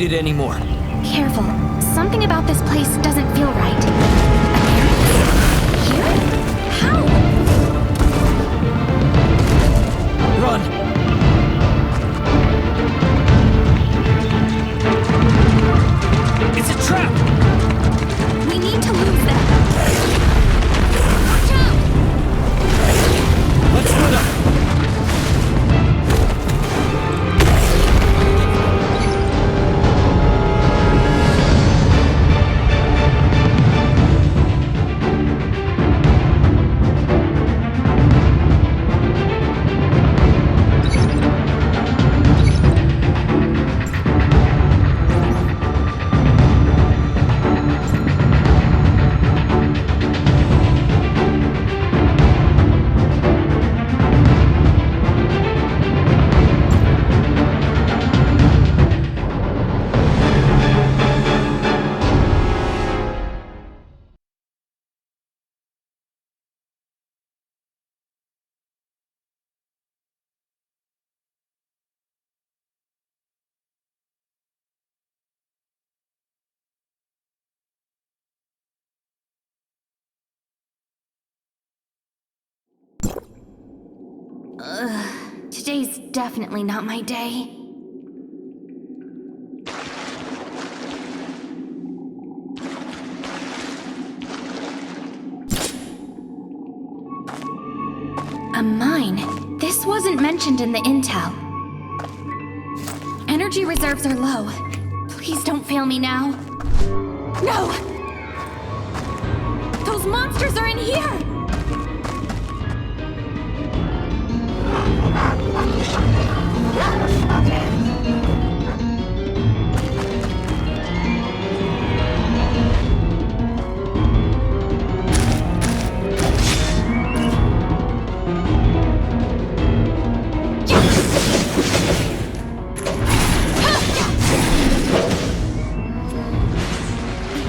it anymore. Careful. Something about this place doesn't feel right. Here? How? Run! It's a trap! We need to lose them. Watch out! Let's split up! Today's definitely not my day. A mine? This wasn't mentioned in the intel. Energy reserves are low. Please don't fail me now. No! Those monsters are in here!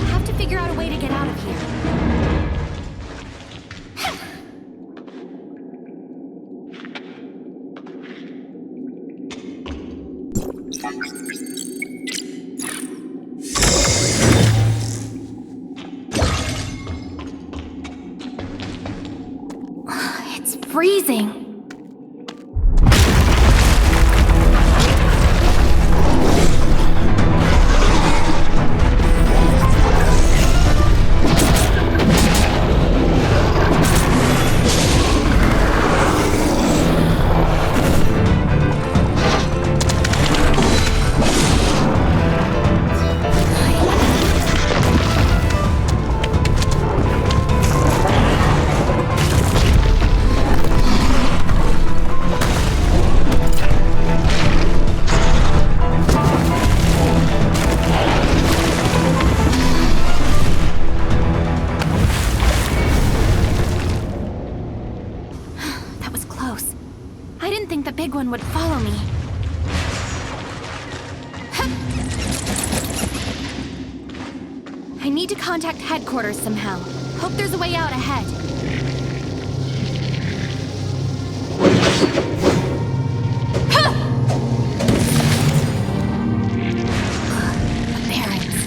Have to figure out a way to get out of here. It's freezing. That was close. I didn't think the big one would follow me. I need to contact headquarters somehow. Hope there's a way out ahead. The Barrens.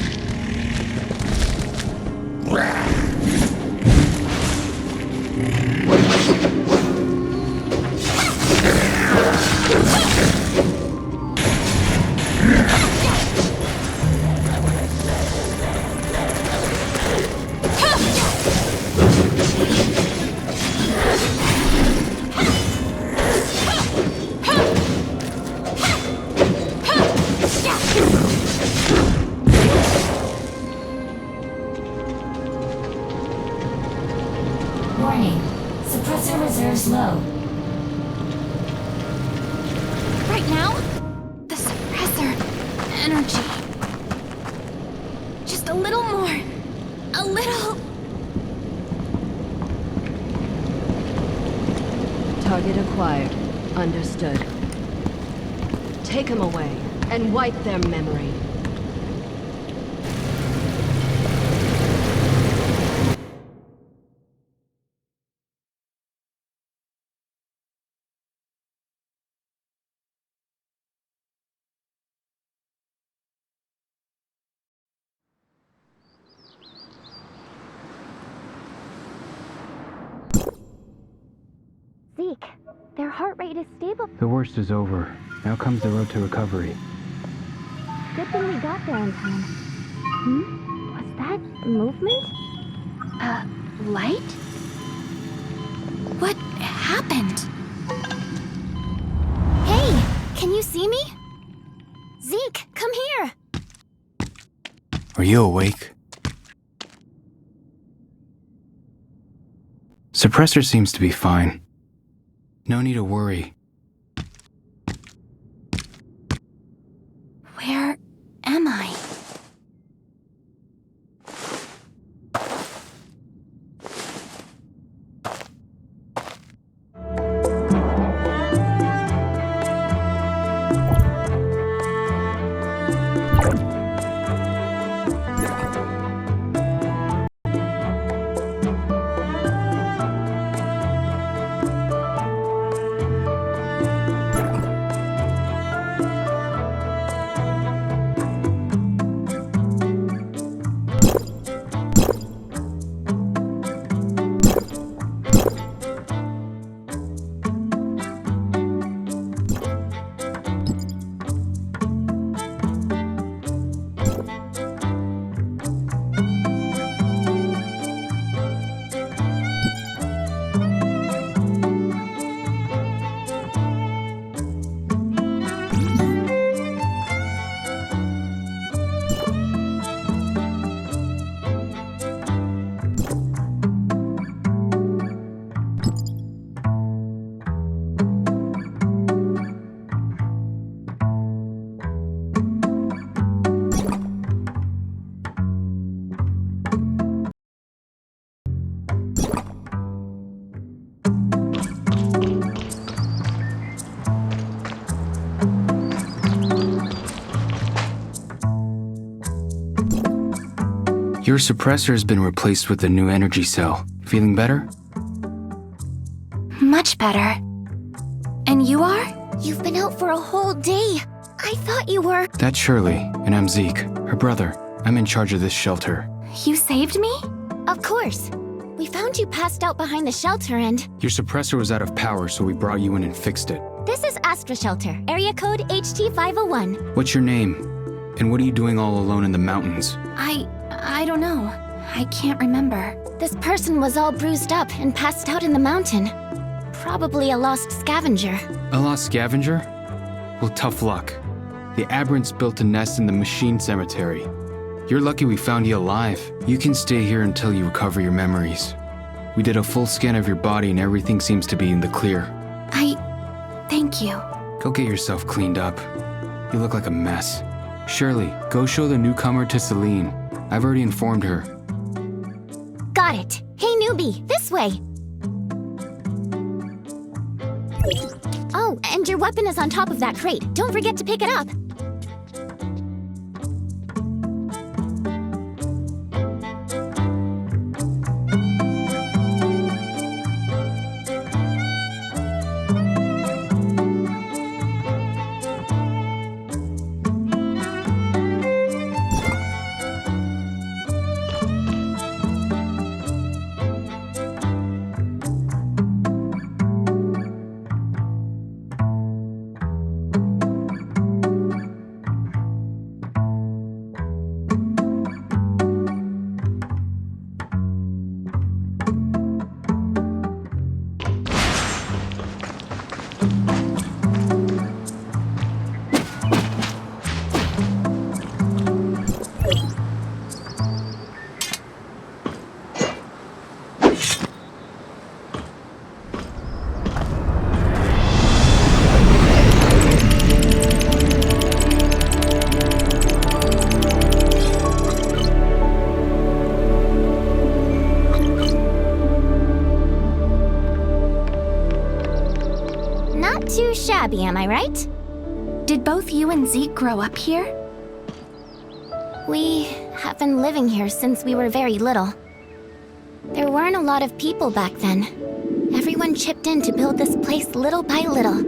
Warning. Suppressor reserves low. Right now? The suppressor. Energy. Just a little more. A little. Target acquired. Understood. Take them away and wipe their memory. their heart rate is stable. The worst is over. Now comes the road to recovery. Good thing we got there in time. Was that movement? Light? What happened? Hey, can you see me? Zeke, come here! Are you awake? Suppressor seems to be fine. No need to worry. Where am I? Your suppressor has been replaced with a new energy cell. Feeling better? Much better. And you are? You've been out for a whole day. I thought you were... That's Shirley, and I'm Zeke, her brother. I'm in charge of this shelter. You saved me? Of course. We found you passed out behind the shelter and... Your suppressor was out of power, so we brought you in and fixed it. This is Astra Shelter, area code HT501. What's your name? And what are you doing all alone in the mountains? I don't know. I can't remember. This person was all bruised up and passed out in the mountain. Probably a lost scavenger. A lost scavenger? Well, tough luck. The aberrants built a nest in the machine cemetery. You're lucky we found you alive. You can stay here until you recover your memories. We did a full scan of your body and everything seems to be in the clear. Thank you. Go get yourself cleaned up. You look like a mess. Shirley, go show the newcomer to Celine. I've already informed her. Got it. Hey, newbie, this way. Oh, and your weapon is on top of that crate. Don't forget to pick it up. Too shabby, am I right? Did both you and Zeke grow up here? We have been living here since we were very little. There weren't a lot of people back then. Everyone chipped in to build this place little by little.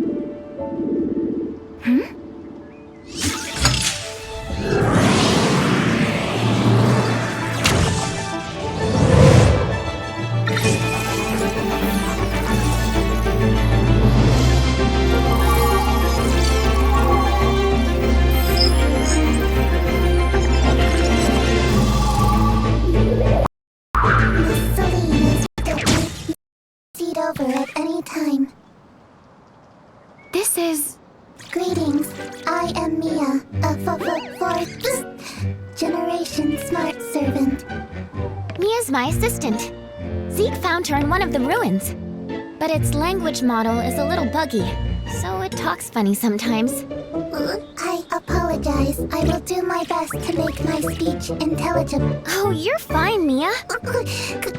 my assistant. Zeke found her in one of the ruins. But its language model is a little buggy, so it talks funny sometimes. I apologize. I will do my best to make my speech intelligible. Oh, you're fine, Mia.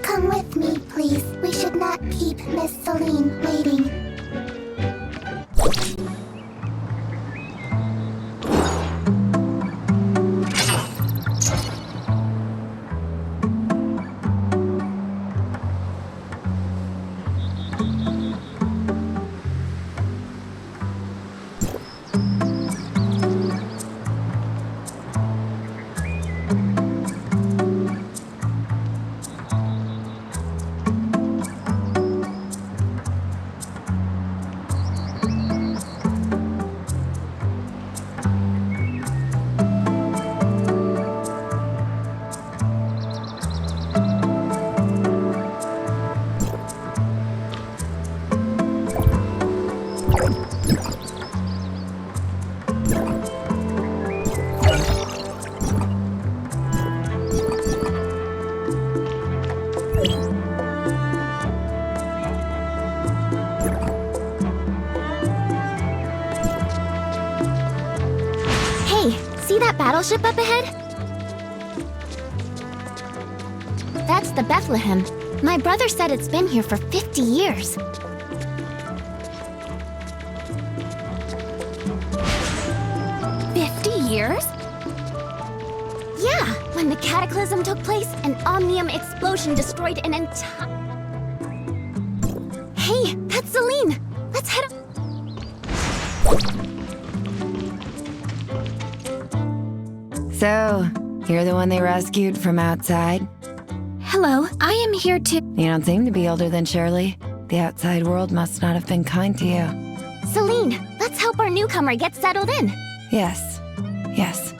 Come with me, please. We should not keep Miss Celine waiting. See that battleship up ahead? That's the Bethlehem. My brother said it's been here for 50 years. Years? Yeah, when the Cataclysm took place, an Omnium explosion destroyed an entire... Hey, that's Celine! Let's head... So, you're the one they rescued from outside? Hello, I am here to... You don't seem to be older than Shirley. The outside world must not have been kind to you. Celine, let's help our newcomer get settled in. Yes. Yes.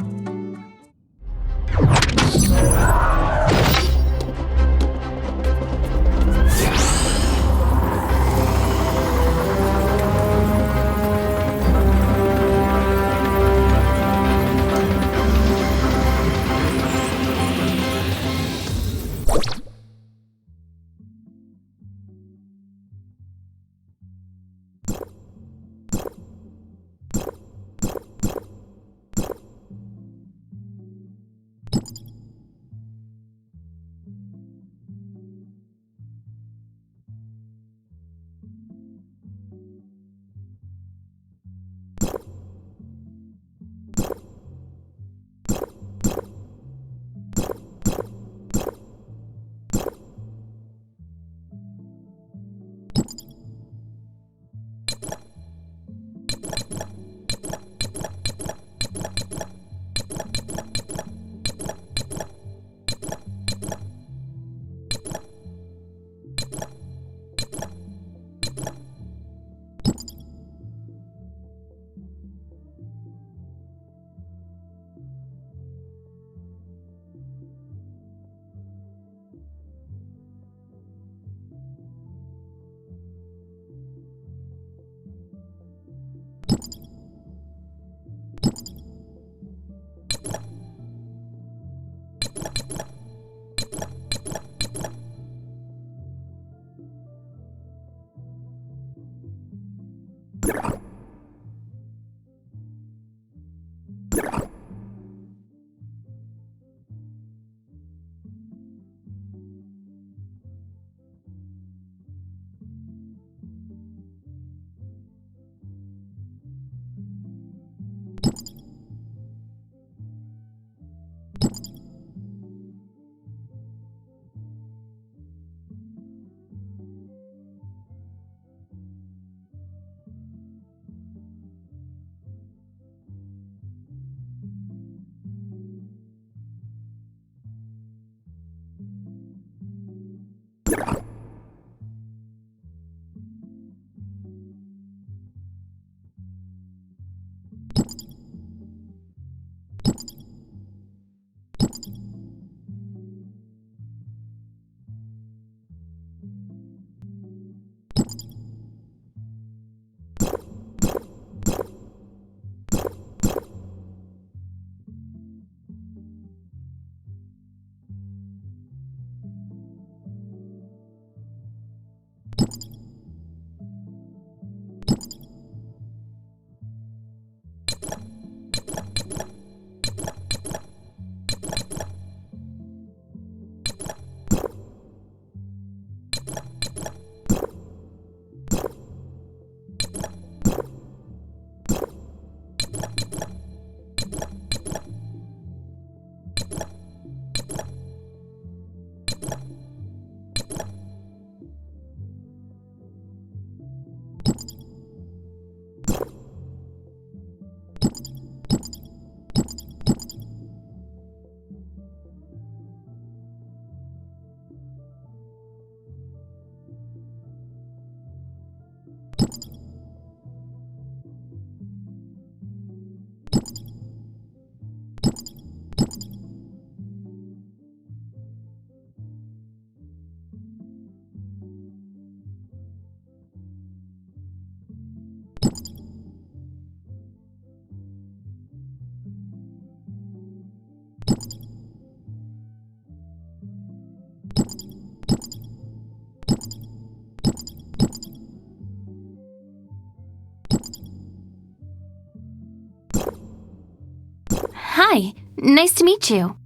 Hi, nice to meet you.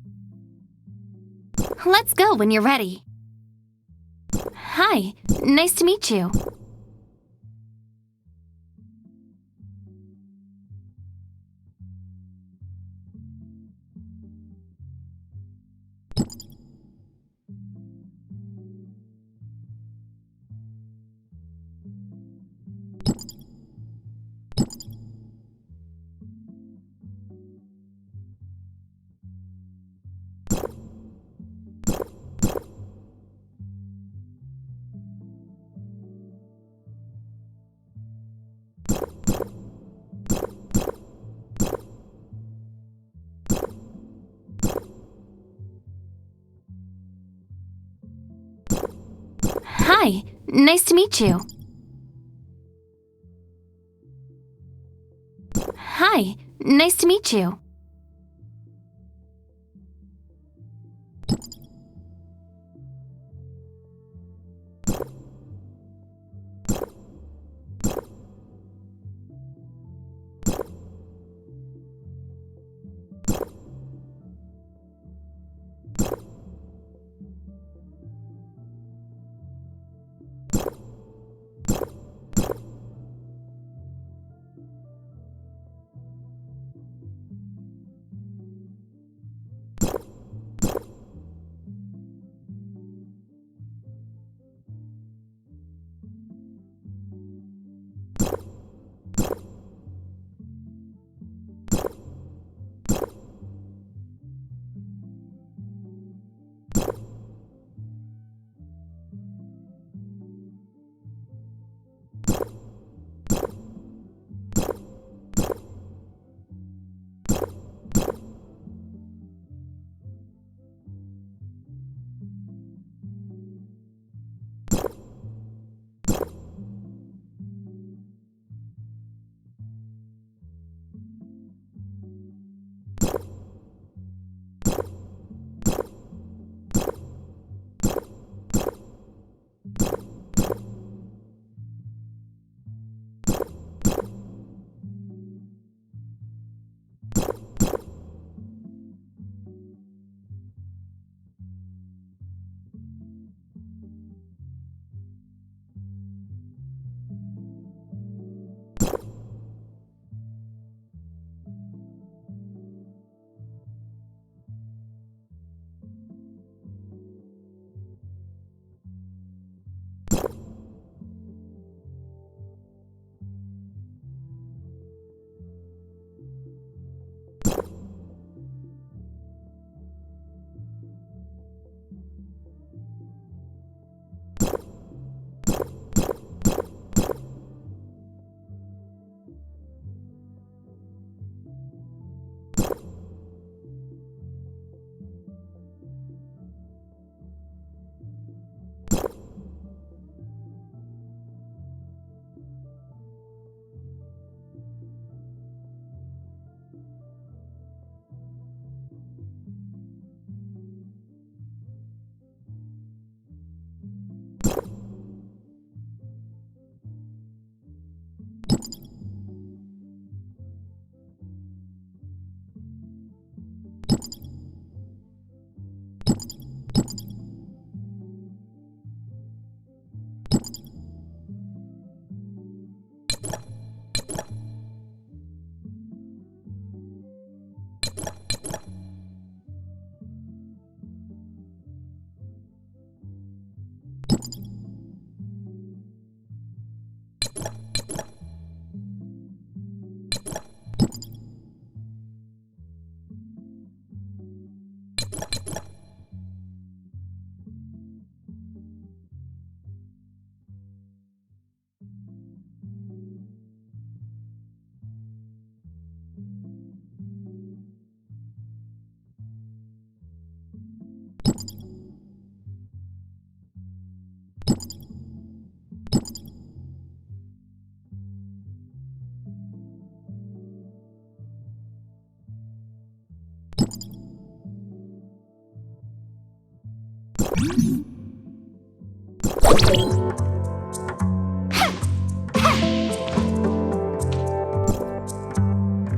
Let's go when you're ready. Hi, nice to meet you. Hi, nice to meet you. Hi, nice to meet you.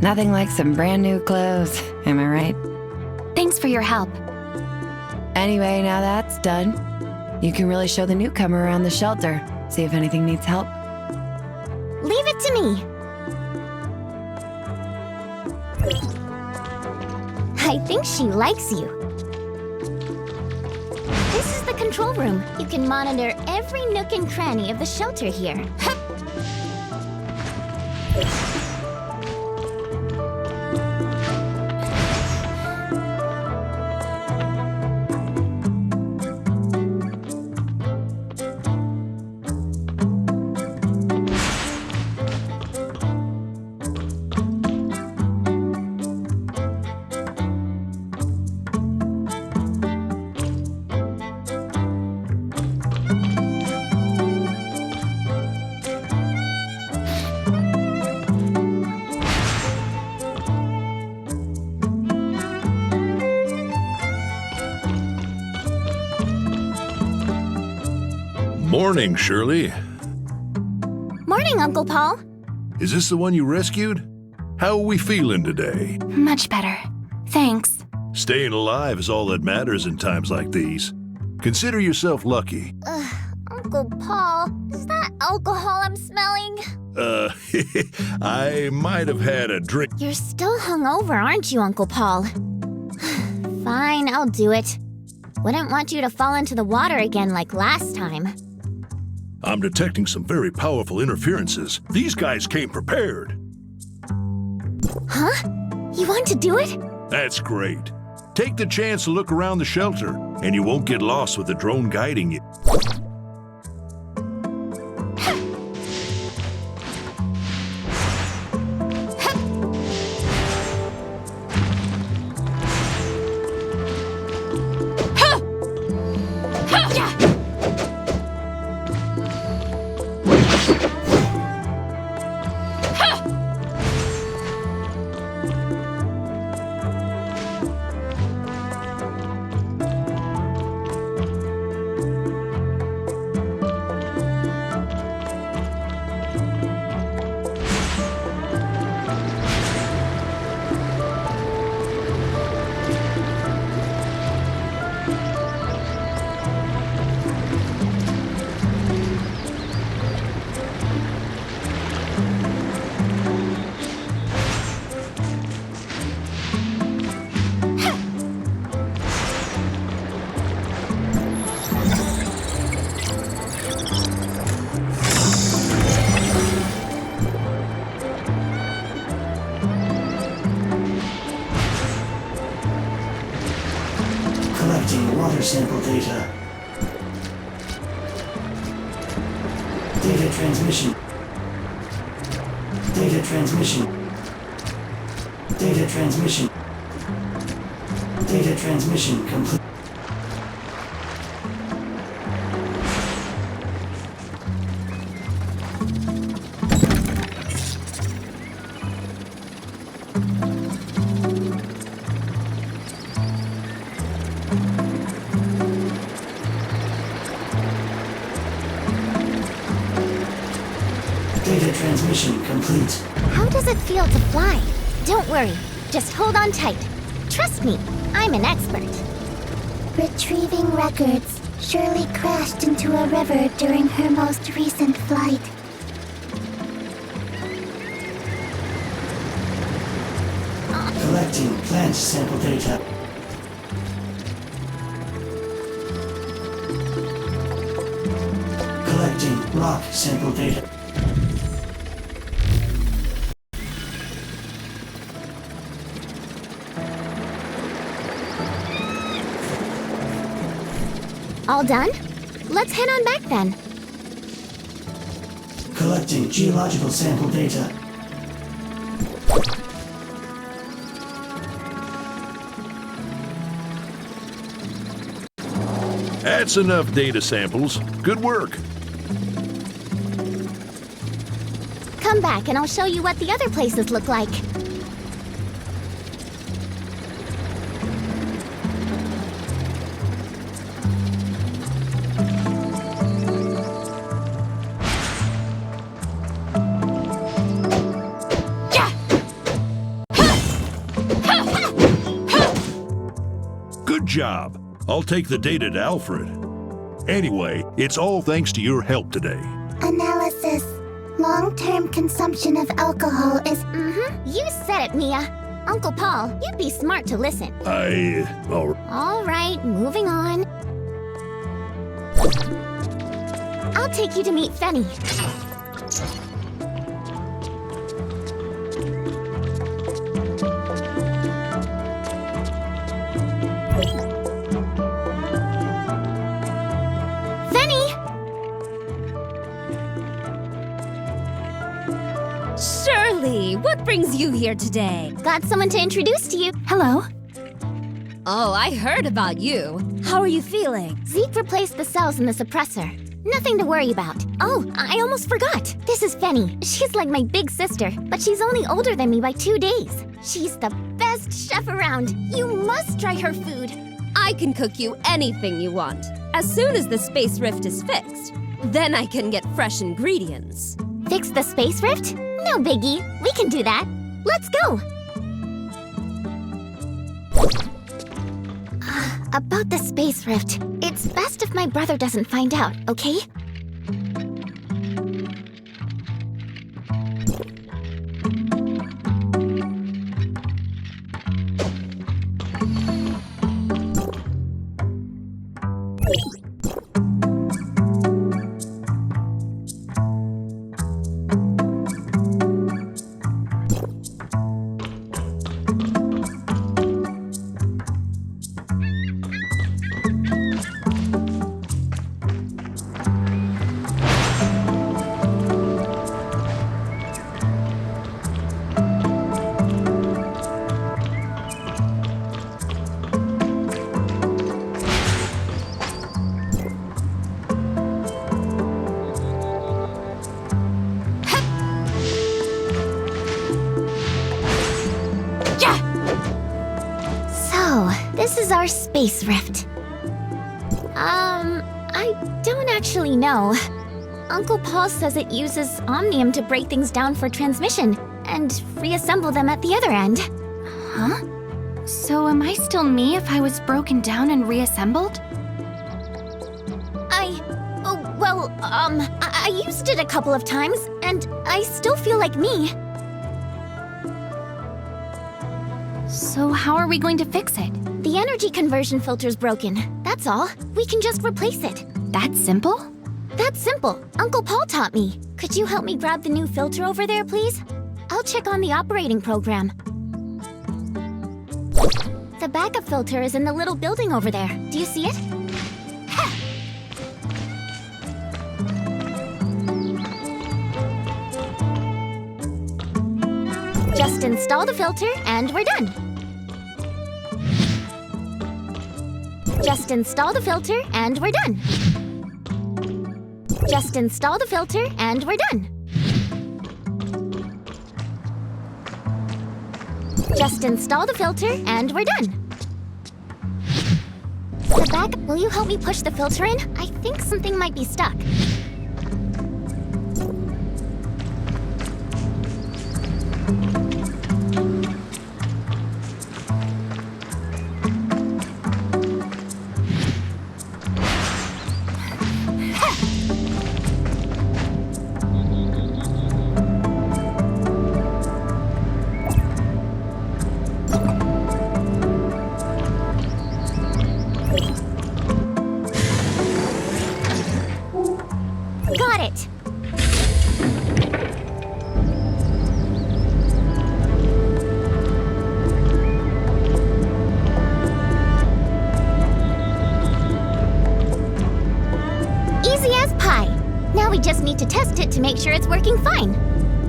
Nothing like some brand new clothes, am I right? Thanks for your help. Anyway, now that's done, you can really show the newcomer around the shelter, see if anything needs help. Leave it to me. I think she likes you. This is the control room. You can monitor every nook and cranny of the shelter here. Morning, Shirley. Morning, Uncle Paul. Is this the one you rescued? How are we feeling today? Much better. Thanks. Staying alive is all that matters in times like these. Consider yourself lucky. Uncle Paul, is that alcohol I'm smelling? I might have had a drink. You're still hungover, aren't you, Uncle Paul? Fine, I'll do it. Wouldn't want you to fall into the water again like last time. I'm detecting some very powerful interferences. These guys came prepared. Huh? You want to do it? That's great. Take the chance to look around the shelter, and you won't get lost with the drone guiding you. Collecting water sample data. Data transmission. Data transmission. Data transmission. Data transmission complete. Data transmission complete. How does it feel to fly? Don't worry. Just hold on tight. Trust me, I'm an expert. Retrieving records. Shirley crashed into a river during her most recent flight. Collecting plant sample data. Collecting rock sample data. All done? Let's head on back then. Collecting geological sample data. That's enough data samples. Good work. Come back and I'll show you what the other places look like. Good job. I'll take the data to Alfred. Anyway, it's all thanks to your help today. Analysis. Long-term consumption of alcohol is... You said it, Mia. Uncle Paul, you'd be smart to listen. All right, moving on. I'll take you to meet Fenny. Fenny! Shirley, what brings you here today? Got someone to introduce to you. Hello. Oh, I heard about you. How are you feeling? Zeke replaced the cells in the suppressor. Nothing to worry about. Oh, I almost forgot. This is Fenny. She's like my big sister, but she's only older than me by 2 days. She's the best chef around. You must try her food. I can cook you anything you want, as soon as the space rift is fixed. Then I can get fresh ingredients. Fix the space rift? No biggie. We can do that. Let's go. About the space rift, it's best if my brother doesn't find out, okay? This is our space rift. I don't actually know. Uncle Paul says it uses Omnium to break things down for transmission and reassemble them at the other end. Huh? So am I still me if I was broken down and reassembled? I used it a couple of times, and I still feel like me. So how are we going to fix it? The energy conversion filter's broken. That's all. We can just replace it. That simple? That's simple. Uncle Paul taught me. Could you help me grab the new filter over there, please? I'll check on the operating program. The backup filter is in the little building over there. Do you see it? Ha! Just install the filter and we're done. Just install the filter and we're done. Just install the filter and we're done. Just install the filter and we're done. The back, will you help me push the filter in? I think something might be stuck. Got it! Easy as pie. Now we just need to test it to make sure it's working fine.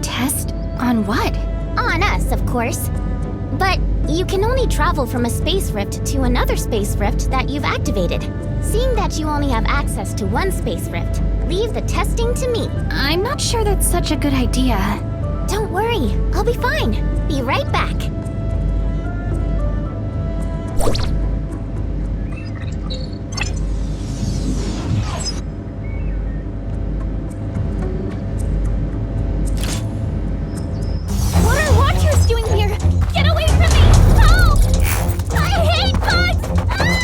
Test? On what? On us, of course. But you can only travel from a space rift to another space rift that you've activated. Seeing that you only have access to one space rift, leave the testing to me. I'm not sure that's such a good idea. Don't worry, I'll be fine. Be right back. What are watchers doing here? Get away from me! Help! I hate bugs! Ah!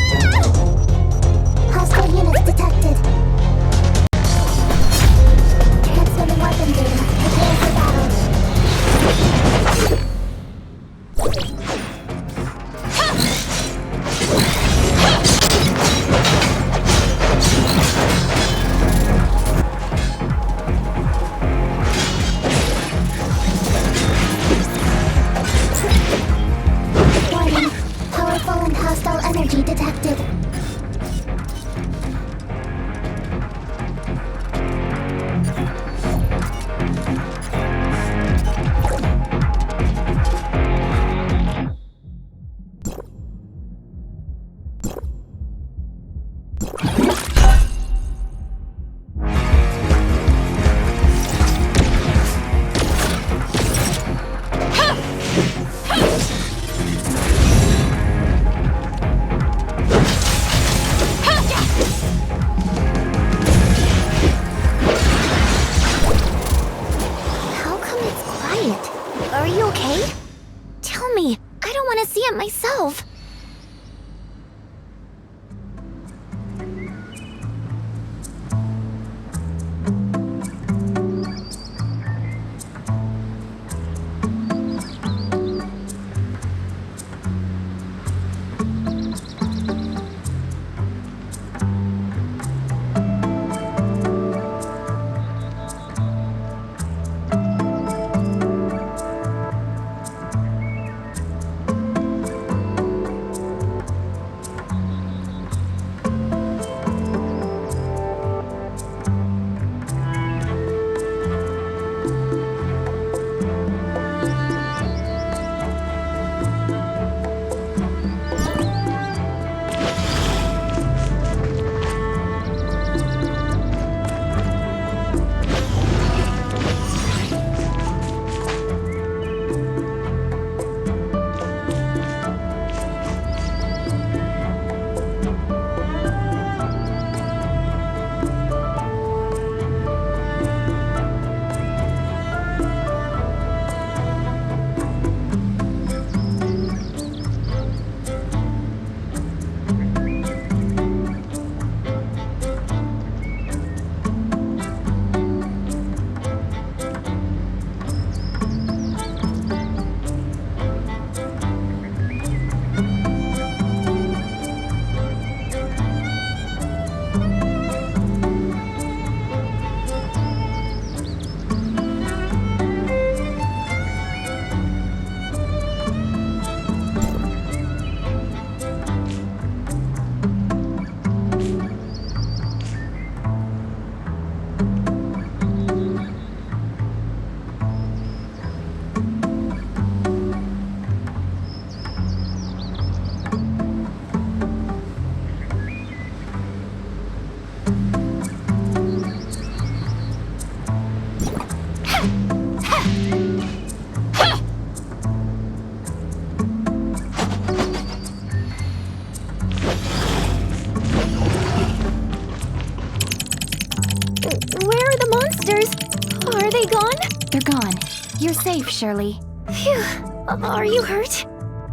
they gone? They're gone. You're safe, Shirley. Phew. Are you hurt?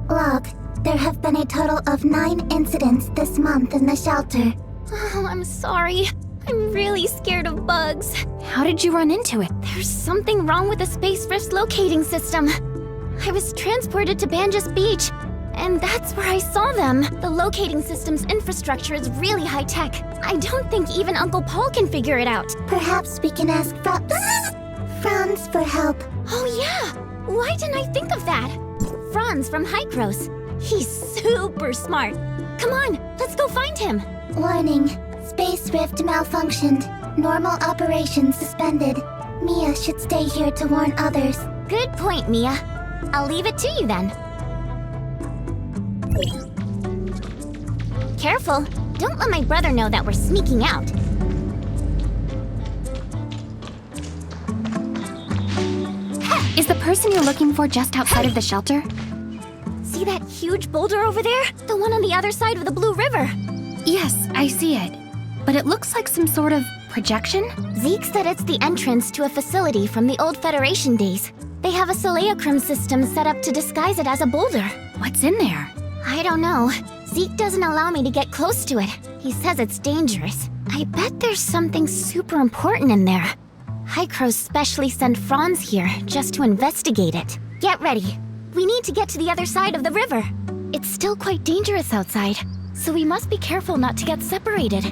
Log, there have been a total of 9 incidents this month in the shelter. Oh, I'm sorry. I'm really scared of bugs. How did you run into it? There's something wrong with the Space Rift's locating system. I was transported to Banjas Beach, and that's where I saw them. The locating system's infrastructure is really high-tech. I don't think even Uncle Paul can figure it out. Perhaps we can ask Franz for help. Oh yeah! Why didn't I think of that? Franz from Hykros. He's super smart. Come on, let's go find him. Warning. Space Rift malfunctioned. Normal operations suspended. Mia should stay here to warn others. Good point, Mia. I'll leave it to you then. Careful. Don't let my brother know that we're sneaking out. Is the person you're looking for just outside of the shelter? See that huge boulder over there? The one on the other side of the Blue River. Yes, I see it. But it looks like some sort of projection? Zeke said it's the entrance to a facility from the old Federation days. They have a Seleacrim system set up to disguise it as a boulder. What's in there? I don't know. Zeke doesn't allow me to get close to it. He says it's dangerous. I bet there's something super important in there. Hykros specially sent Franz here just to investigate it. Get ready. We need to get to the other side of the river. It's still quite dangerous outside, so we must be careful not to get separated.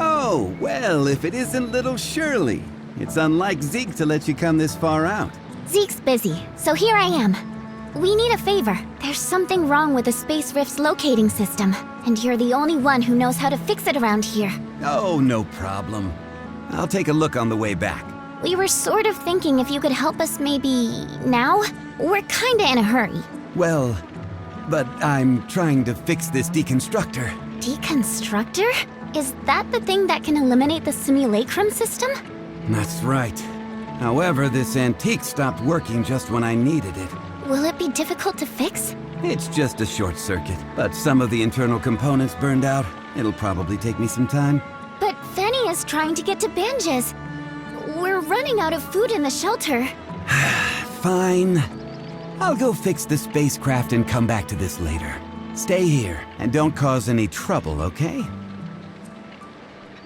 Oh, well, if it isn't little Shirley. It's unlike Zeke to let you come this far out. Zeke's busy, so here I am. We need a favor. There's something wrong with the Space Rift's locating system, and you're the only one who knows how to fix it around here. Oh, no problem. I'll take a look on the way back. We were sort of thinking if you could help us maybe now? We're kinda in a hurry. Well, but I'm trying to fix this deconstructor. Deconstructor? Is that the thing that can eliminate the simulacrum system? That's right. However, this antique stopped working just when I needed it. Will it be difficult to fix? It's just a short circuit, but some of the internal components burned out. It'll probably take me some time. But Fanny is trying to get to Banjas. We're running out of food in the shelter. Fine. I'll go fix the spacecraft and come back to this later. Stay here, and don't cause any trouble, okay?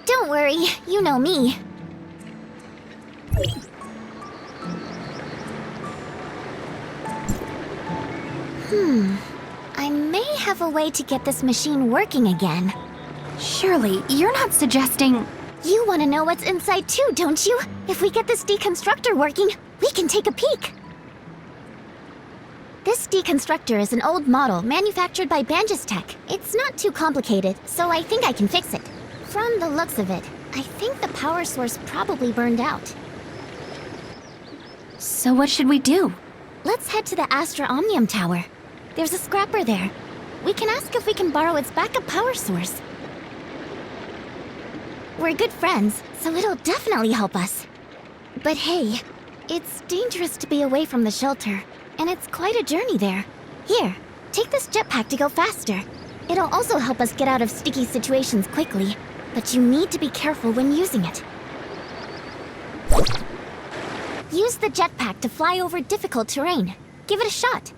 Don't worry, you know me. I may have a way to get this machine working again. Surely, you're not suggesting... You want to know what's inside too, don't you? If we get this deconstructor working, we can take a peek. This deconstructor is an old model manufactured by Banjas Tech. It's not too complicated, so I think I can fix it. From the looks of it, I think the power source probably burned out. So what should we do? Let's head to the Astra Omnium Tower. There's a scrapper there. We can ask if we can borrow its backup power source. We're good friends, so it'll definitely help us. But hey, it's dangerous to be away from the shelter, and it's quite a journey there. Here, take this jetpack to go faster. It'll also help us get out of sticky situations quickly, but you need to be careful when using it. Use the jetpack to fly over difficult terrain. Give it a shot.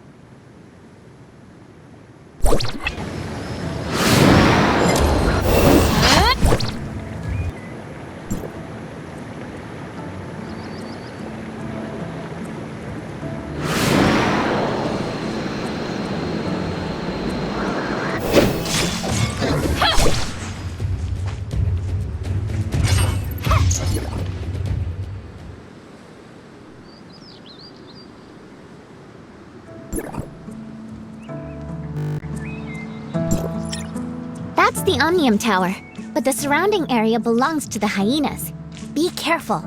That's the Omnium Tower, but the surrounding area belongs to the hyenas. Be careful.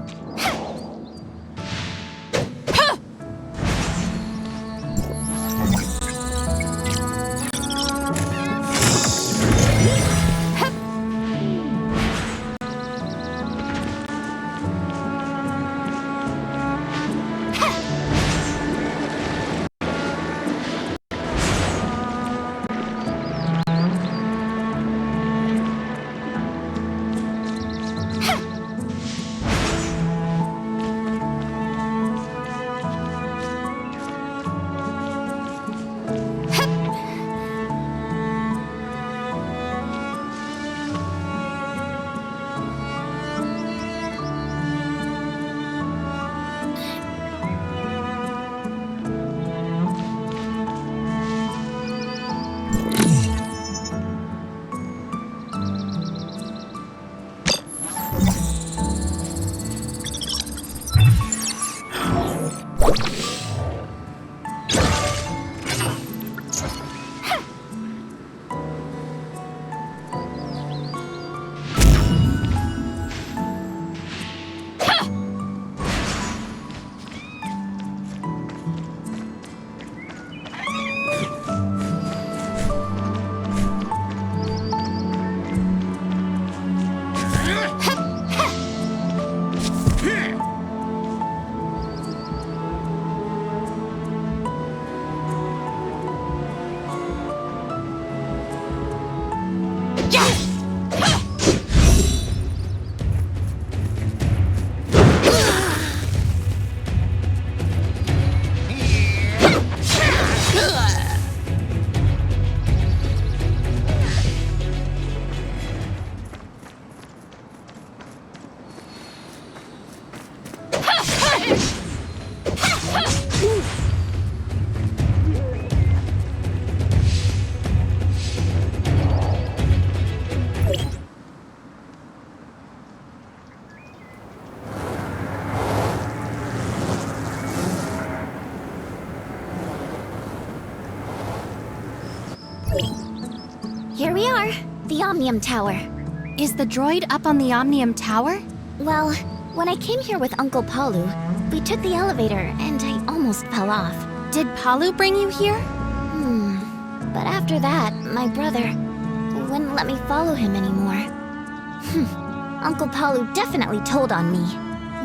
Here we are, the Omnium Tower. Is the droid up on the Omnium Tower? Well, when I came here with Uncle Palu, we took the elevator and I almost fell off. Did Palu bring you here? But after that, my brother wouldn't let me follow him anymore. Uncle Palu definitely told on me.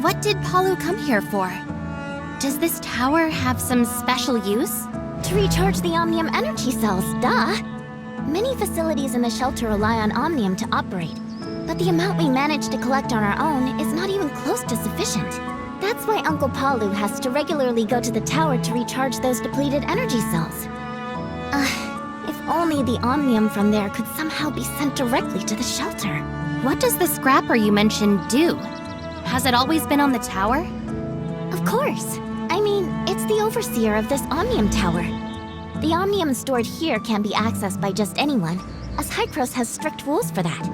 What did Palu come here for? Does this tower have some special use? To recharge the Omnium energy cells, duh! Many facilities in the shelter rely on Omnium to operate, but the amount we manage to collect on our own is not even close to sufficient. That's why Uncle Palu has to regularly go to the tower to recharge those depleted energy cells. If only the Omnium from there could somehow be sent directly to the shelter. What does the scrapper you mentioned do? Has it always been on the tower? Of course. I mean, it's the overseer of this Omnium Tower. The Omnium stored here can't be accessed by just anyone, as Hykros has strict rules for that.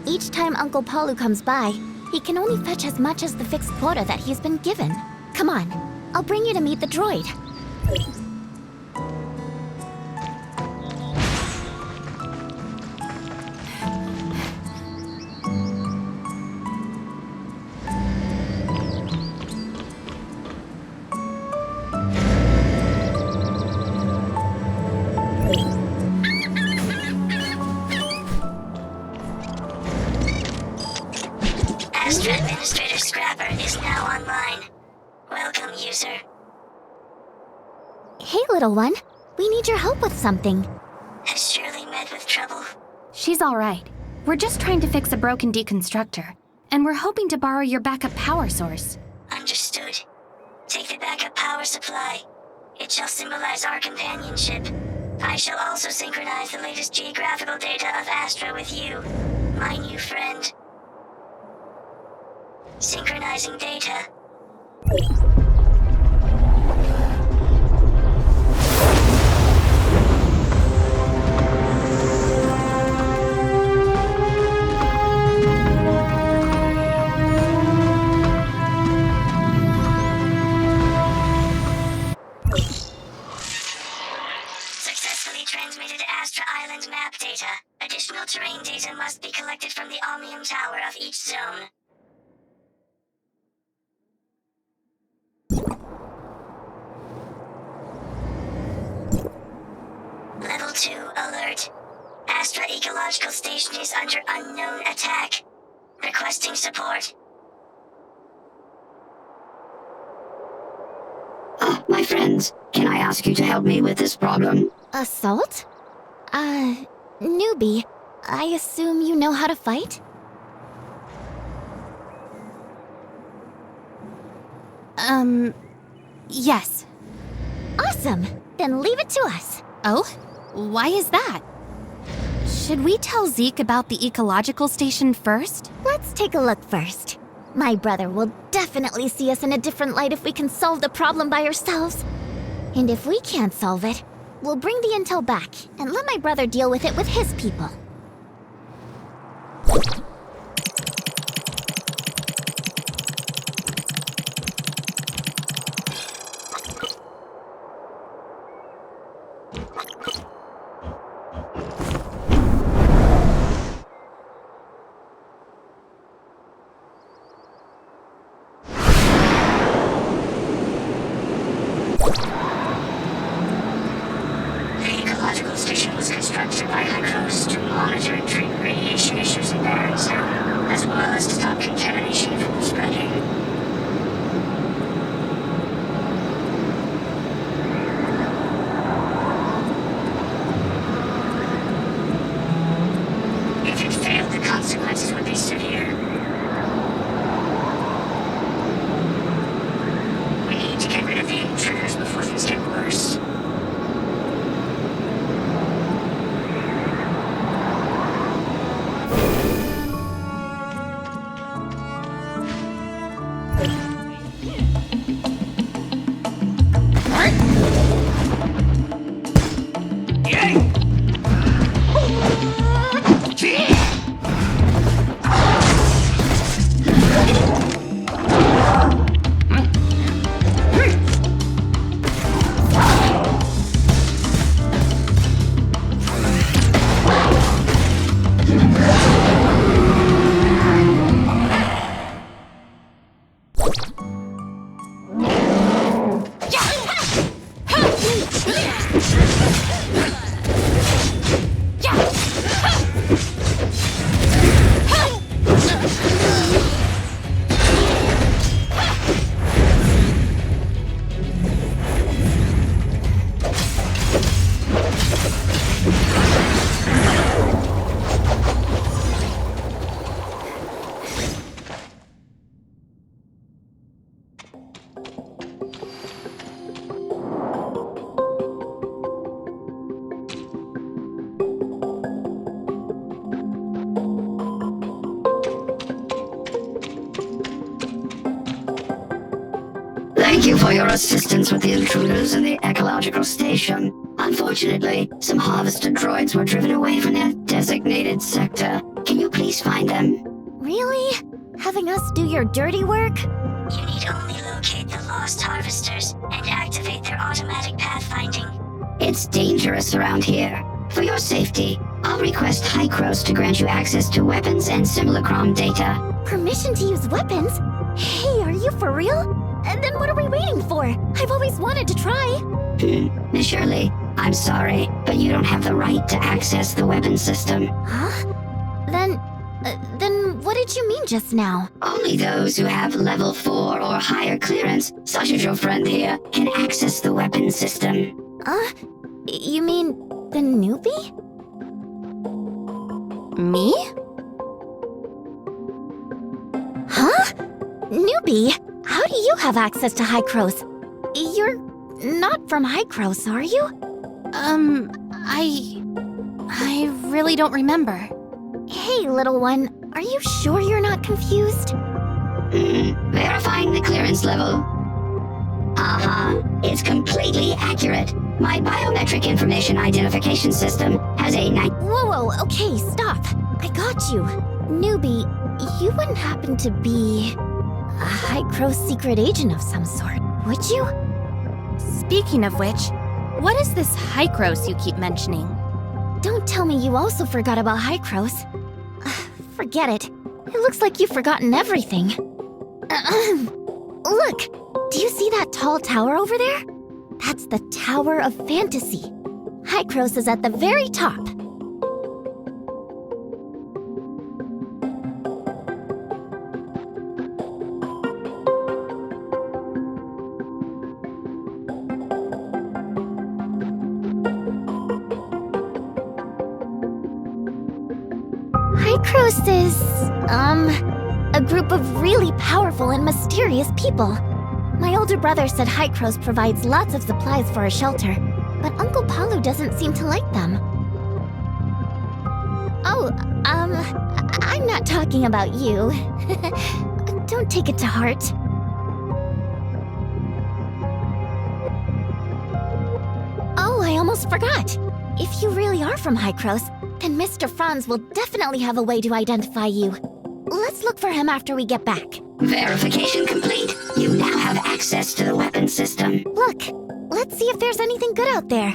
Each time Uncle Palu comes by, he can only fetch as much as the fixed quota that he's been given. Come on, I'll bring you to meet the droid. user. Hey, little one. We need your help with something. Has Shirley met with trouble? She's all right. We're just trying to fix a broken deconstructor, and we're hoping to borrow your backup power source. Understood. Take the backup power supply. It shall symbolize our companionship. I shall also synchronize the latest geographical data of Astra with you, my new friend. Synchronizing data. Successfully transmitted Astra Island map data. Additional terrain data must be collected from the Omnium Tower of each zone. Level 2 alert. Astra Ecological Station is under unknown attack. Requesting support. My friends, can I ask you to help me with this problem? Assault? Newbie. I assume you know how to fight? Yes. Awesome! Then leave it to us. Oh? Why is that? Should we tell Zeke about the ecological station first? Let's take a look first. My brother will definitely see us in a different light if we can solve the problem by ourselves. And if we can't solve it, we'll bring the intel back and let my brother deal with it with his people. The ecological station was constructed by Hydros to monitor and treat radiation issues in Barren Zone, as well as to stop contamination from spreading. If it failed, the consequences would be severe. We need to get rid of the intruders before things get worse. Thank you for your assistance with the intruders in the ecological station. Unfortunately, some harvester droids were driven away from their designated sector. Can you please find them? Really? Having us do your dirty work? You need only locate the lost harvesters and activate their automatic pathfinding. It's dangerous around here. For your safety, I'll request Hykros to grant you access to weapons and simulacron data. Permission to use weapons? Hey, are you for real? And then what are we waiting for? I've always wanted to try. Miss Shirley, I'm sorry, but you don't have the right to access the weapon system. Huh? Then what did did you mean just now? Only those who have level 4 or higher clearance, such as your friend here, can access the weapon system. You mean the newbie? Me? Huh? Newbie? How do you have access to Hykros? You're not from Hykros, are you? I really don't remember. Hey, little one, are you sure you're not confused? Verifying the clearance level. It's completely accurate. My biometric information identification system has a Whoa, okay, stop. I got you. Newbie, you wouldn't happen to be a Hykros secret agent of some sort, would you? Speaking of which, what is this Hykros you keep mentioning? Don't tell me you also forgot about Hykros. Forget it. It looks like you've forgotten everything. Look! Do you see that tall tower over there? That's the Tower of Fantasy. Hykros is at the very top. Hykros is, a group of really powerful and mysterious people. My older brother said Hykros provides lots of supplies for a shelter, but Uncle Palu doesn't seem to like them. Oh, I'm not talking about you. Don't take it to heart. Oh, I almost forgot. If you really are from Hykros, then Mr. Franz will definitely have a way to identify you. Let's look for him after we get back. Verification complete. You now have access to the weapon system. Look, let's see if there's anything good out there.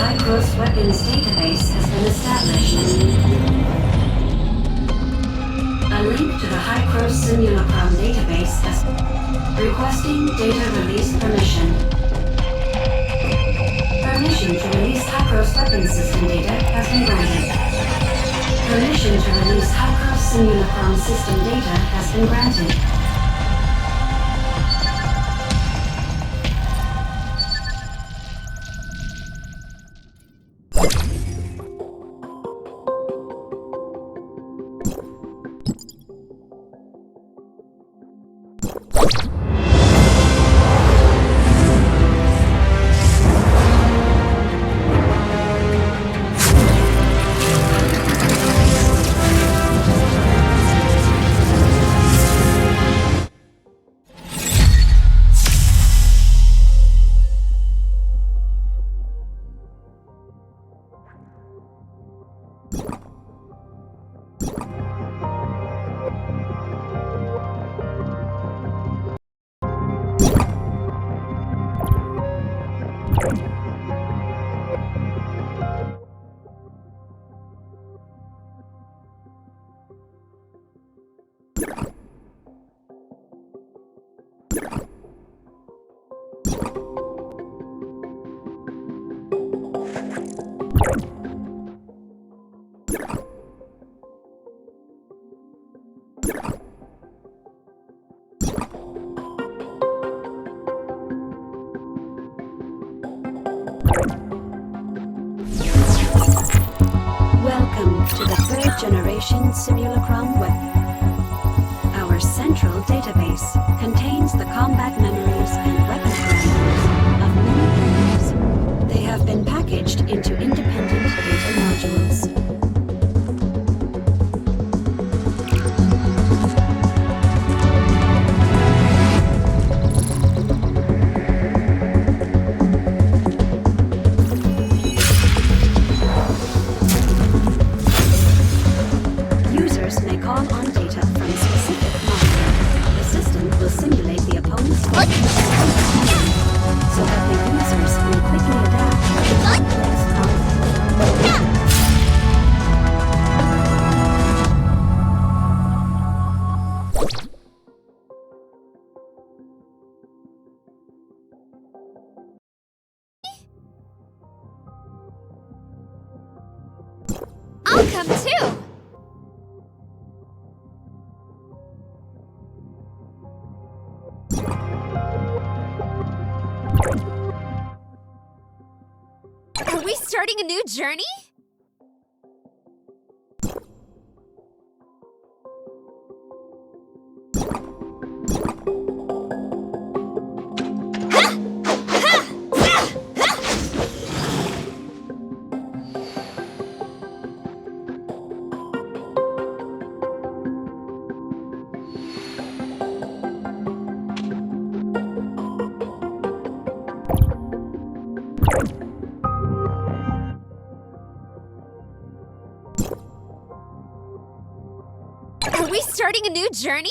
Hykros Weapons database has been established. A link to the Hykros Simulacrum database has requesting data release permission. Permission to release Hykros Weapons System data has been granted. Permission to release Hykros Simulacrum system data has been granted. Welcome to the third generation Simulacrum weapon. Our central database contains the combat memories and weapon parameters of many players. They have been packaged into independent data modules. What? I'll come too! Are we starting a new journey? Are we starting a new journey?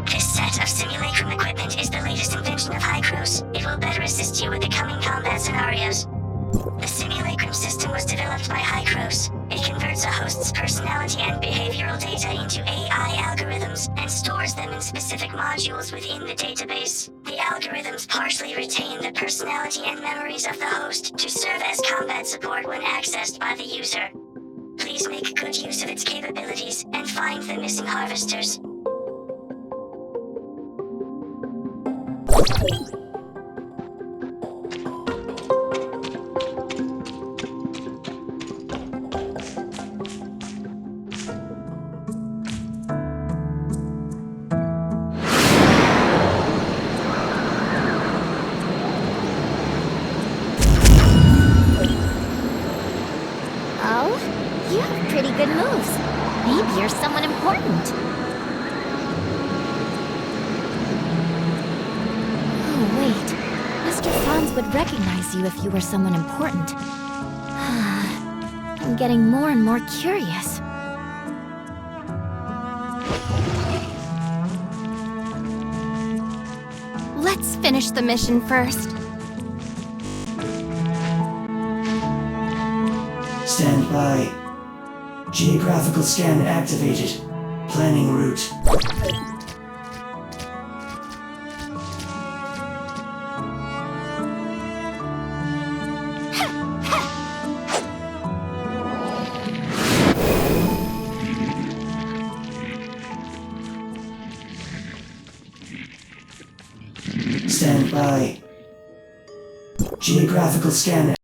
This set of simulacrum equipment is the latest invention of Hycros. It will better assist you with the coming combat scenarios. The simulacrum system was developed by Hycros. It converts a host's personality and behavioral data into AI algorithms and stores them in specific modules within the database. The algorithms partially retain the personality and memories of the host to serve as combat support when accessed by the user. Please make good use of its capabilities and find the missing harvesters. Oh, you have pretty good moves. Maybe you're someone important. Oh, wait. Mr. Franz would recognize you if you were someone important. I'm getting more and more curious. Let's finish the mission first. Stand by. Geographical scan activated. Planning route. Stand by. Geographical scan.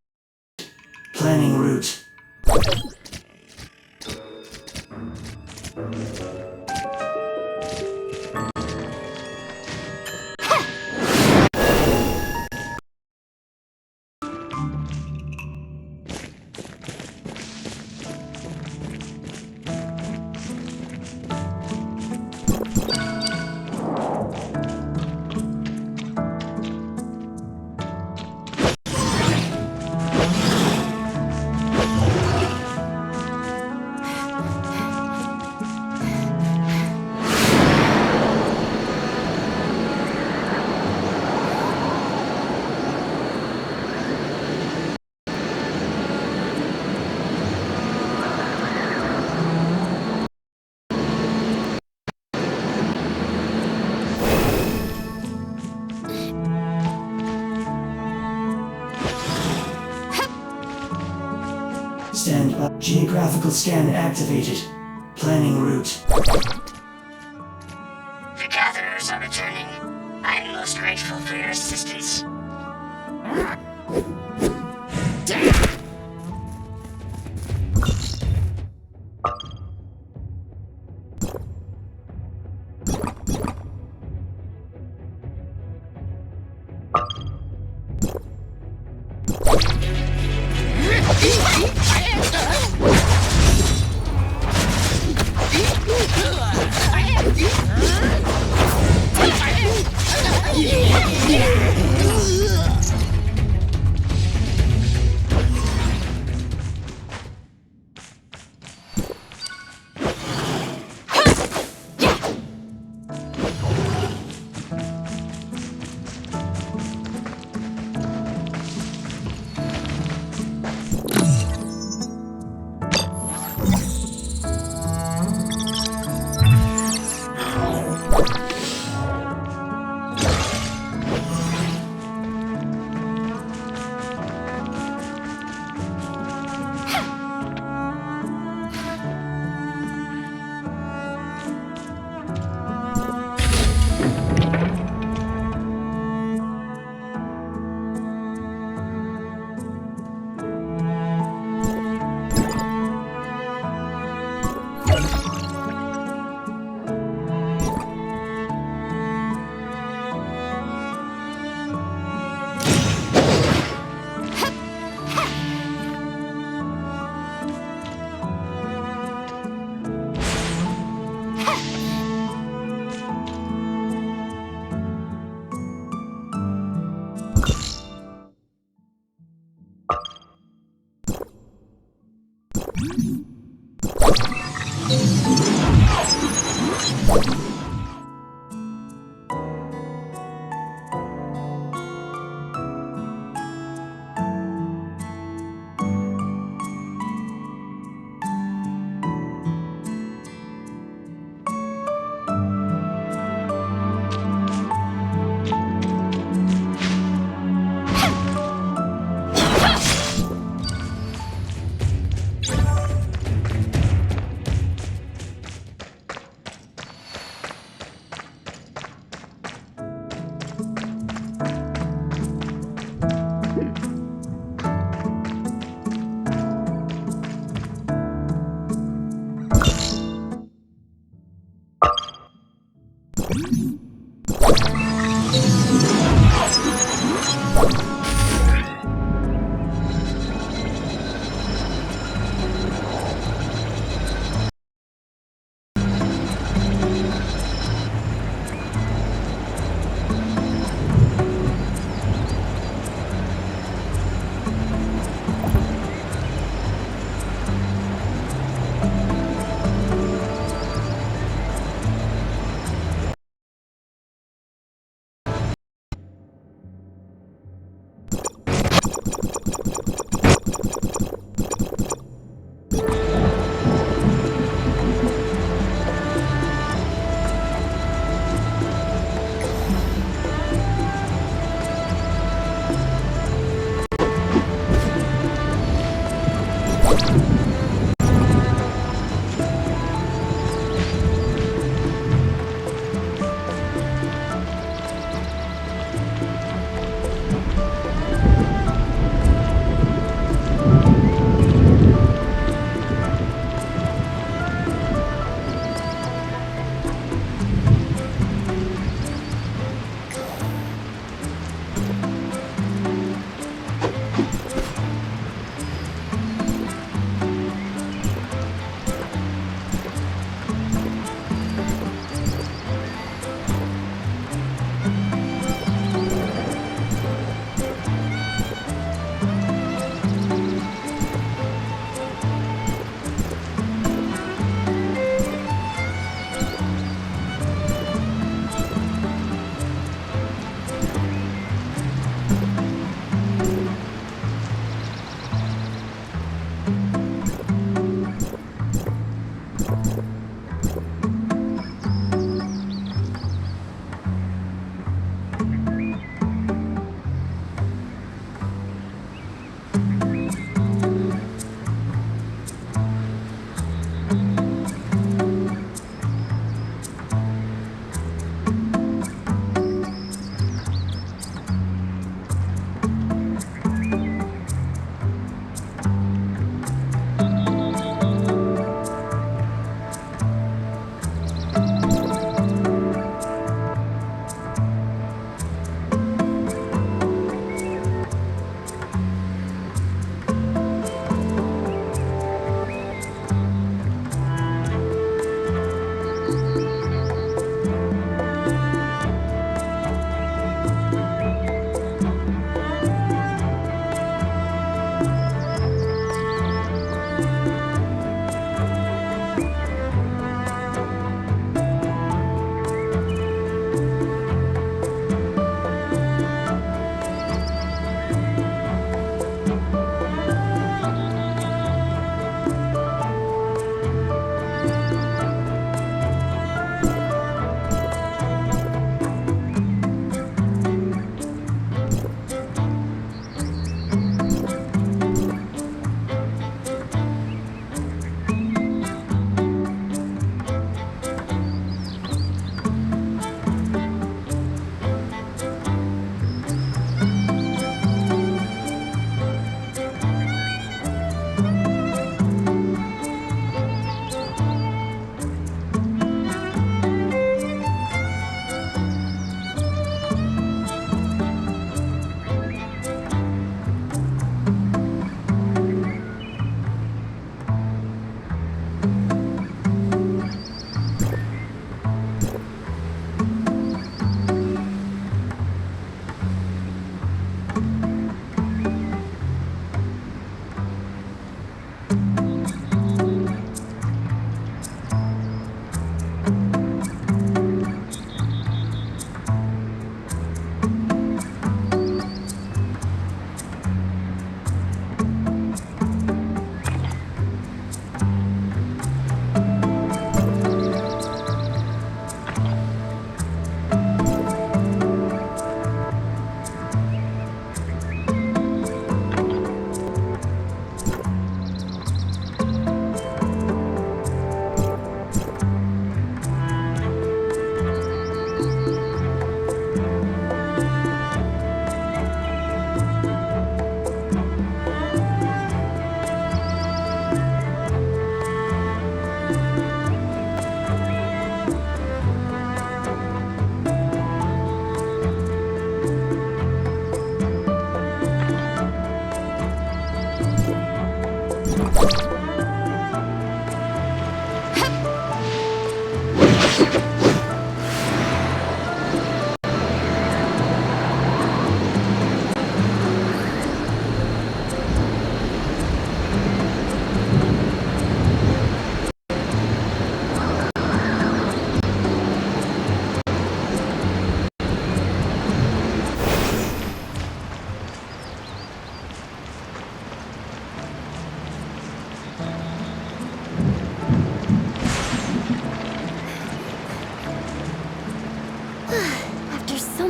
Planning route. Stand by. Geographical scan activated. Planning route. The gatherers are returning. I'm most grateful for your assistance.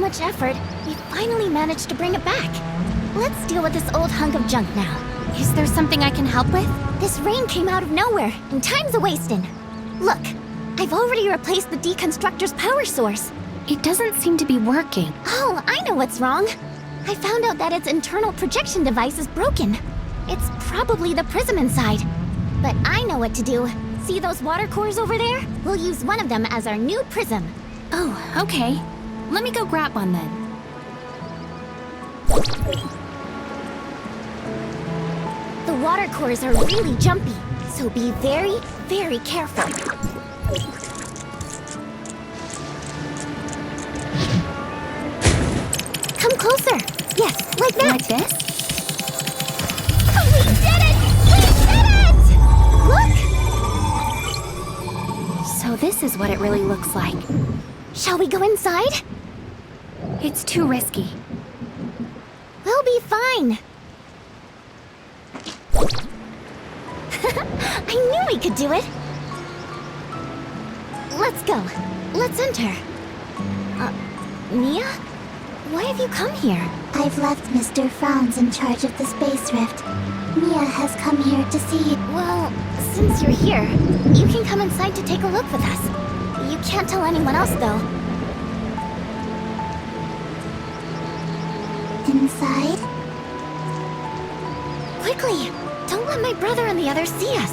much effort, we finally managed to bring it back. Let's deal with this old hunk of junk now. Is there something I can help with? This rain came out of nowhere, and time's a-wasting. Look, I've already replaced the deconstructor's power source. It doesn't seem to be working. Oh, I know what's wrong. I found out that its internal projection device is broken. It's probably the prism inside. But I know what to do. See those water cores over there? We'll use one of them as our new prism. Oh, okay. Let me go grab one then. The water cores are really jumpy, so be very, very careful. Come closer. Yes, like that. Like this? Oh, we did it! We did it! Look! So this is what it really looks like. Shall we go inside? It's too risky. We'll be fine. I knew we could do it. Let's go. Let's enter. Mia? Why have you come here? I've left Mr. Franz in charge of the Space Rift. Mia has come here to see... Well, since you're here, you can come inside to take a look with us. You can't tell anyone else, though. Inside? Quickly! Don't let my brother and the others see us.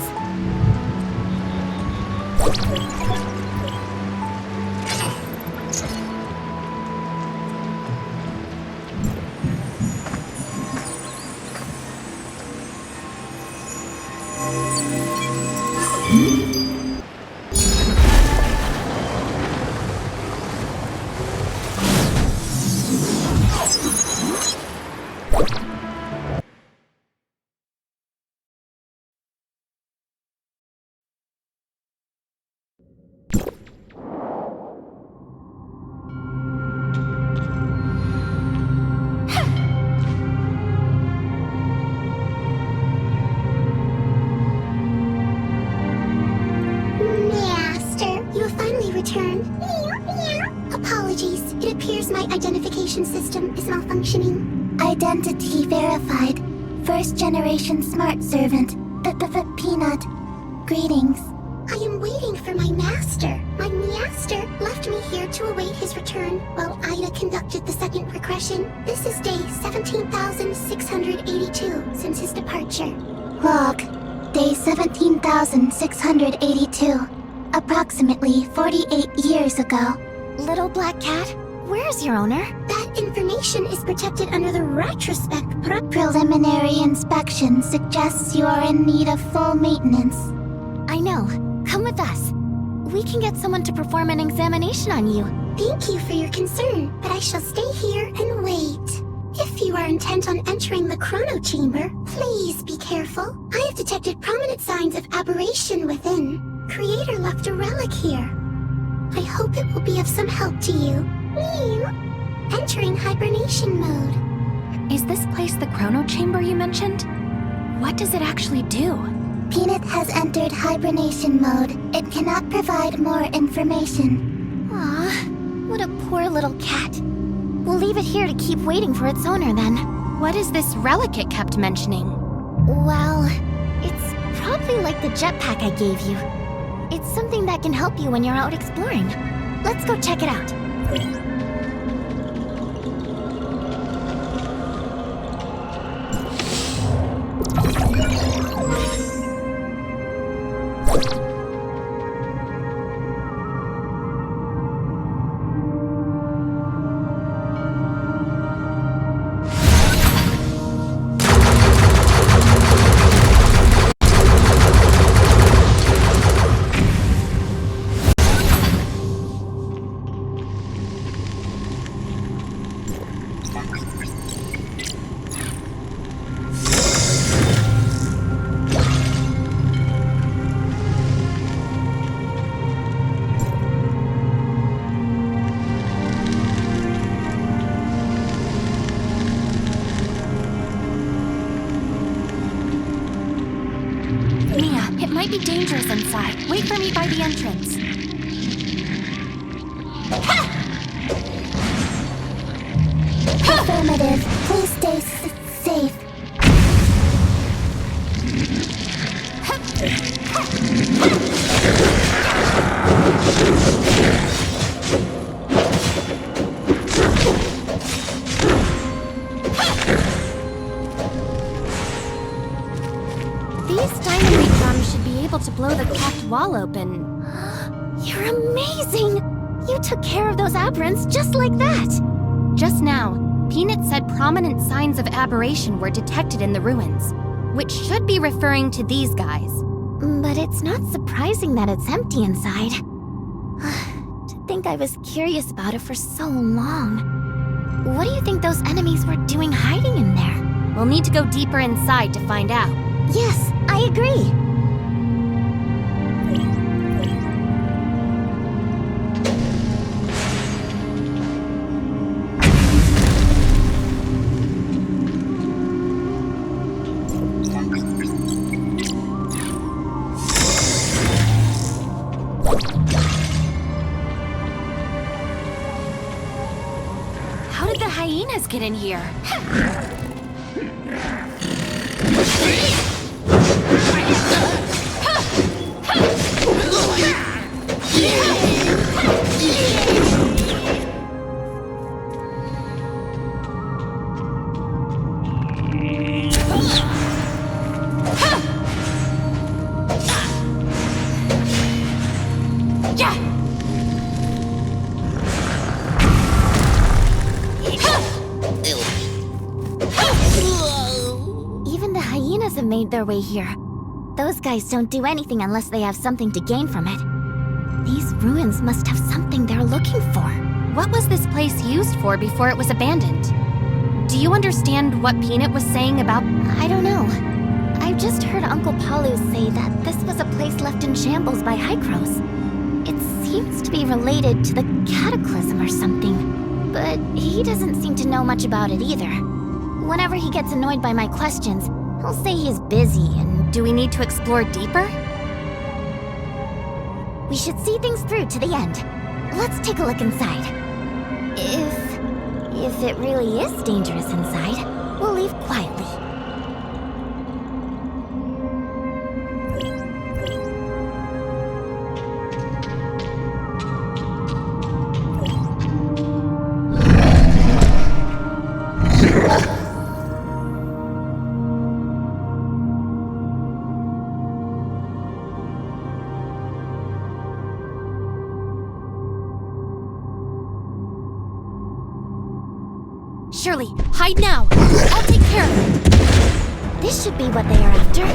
Apologies. It appears my identification system is malfunctioning. Identity verified. First generation smart servant. Peanut. Greetings. I am waiting for my master. My master left me here to await his return while Ida conducted the second regression. This is day 17,682 since his departure. Log. Day 17,682. Approximately 48 years ago. Little black cat, where's your owner? That information is protected under the retrospect. Preliminary inspection suggests you are in need of full maintenance. I know. Come with us. We can get someone to perform an examination on you. Thank you for your concern, but I shall stay here and wait. If you are intent on entering the chrono chamber, please be careful. I have detected prominent signs of aberration within. Creator left a relic here. I hope it will be of some help to you. Entering hibernation mode. Is this place the chrono chamber you mentioned? What does it actually do? Peanut has entered hibernation mode. It cannot provide more information. Aw, what a poor little cat. We'll leave it here to keep waiting for its owner then. What is this relic it kept mentioning? Well, it's probably like the jetpack I gave you. It's something that can help you when you're out exploring. Let's go check it out. It might be dangerous inside. Wait for me by the entrance. Affirmative. Please stay safe. These dynamite drums should be able to blow the cracked wall open. You're amazing! You took care of those aberrants just like that! Just now, Peanut said prominent signs of aberration were detected in the ruins, which should be referring to these guys. But it's not surprising that it's empty inside. To think I was curious about it for so long. What do you think those enemies were doing hiding in there? We'll need to go deeper inside to find out. Yes, I agree. How did the hyenas get in here? Even the hyenas have made their way here. Those guys don't do anything unless they have something to gain from it. These ruins must have something they're looking for. What was this place used for before it was abandoned? Do you understand what Peanut was saying about... I don't know. I've just heard Uncle Palu say that this was a place left in shambles by Hykros. It seems to be related to the Cataclysm or something, but he doesn't seem to know much about it either. Whenever he gets annoyed by my questions, he'll say he's busy and... Do we need to explore deeper? We should see things through to the end. Let's take a look inside. If it really is dangerous inside, we'll leave quietly. Shirley, hide now! I'll take care of it! This should be what they are after.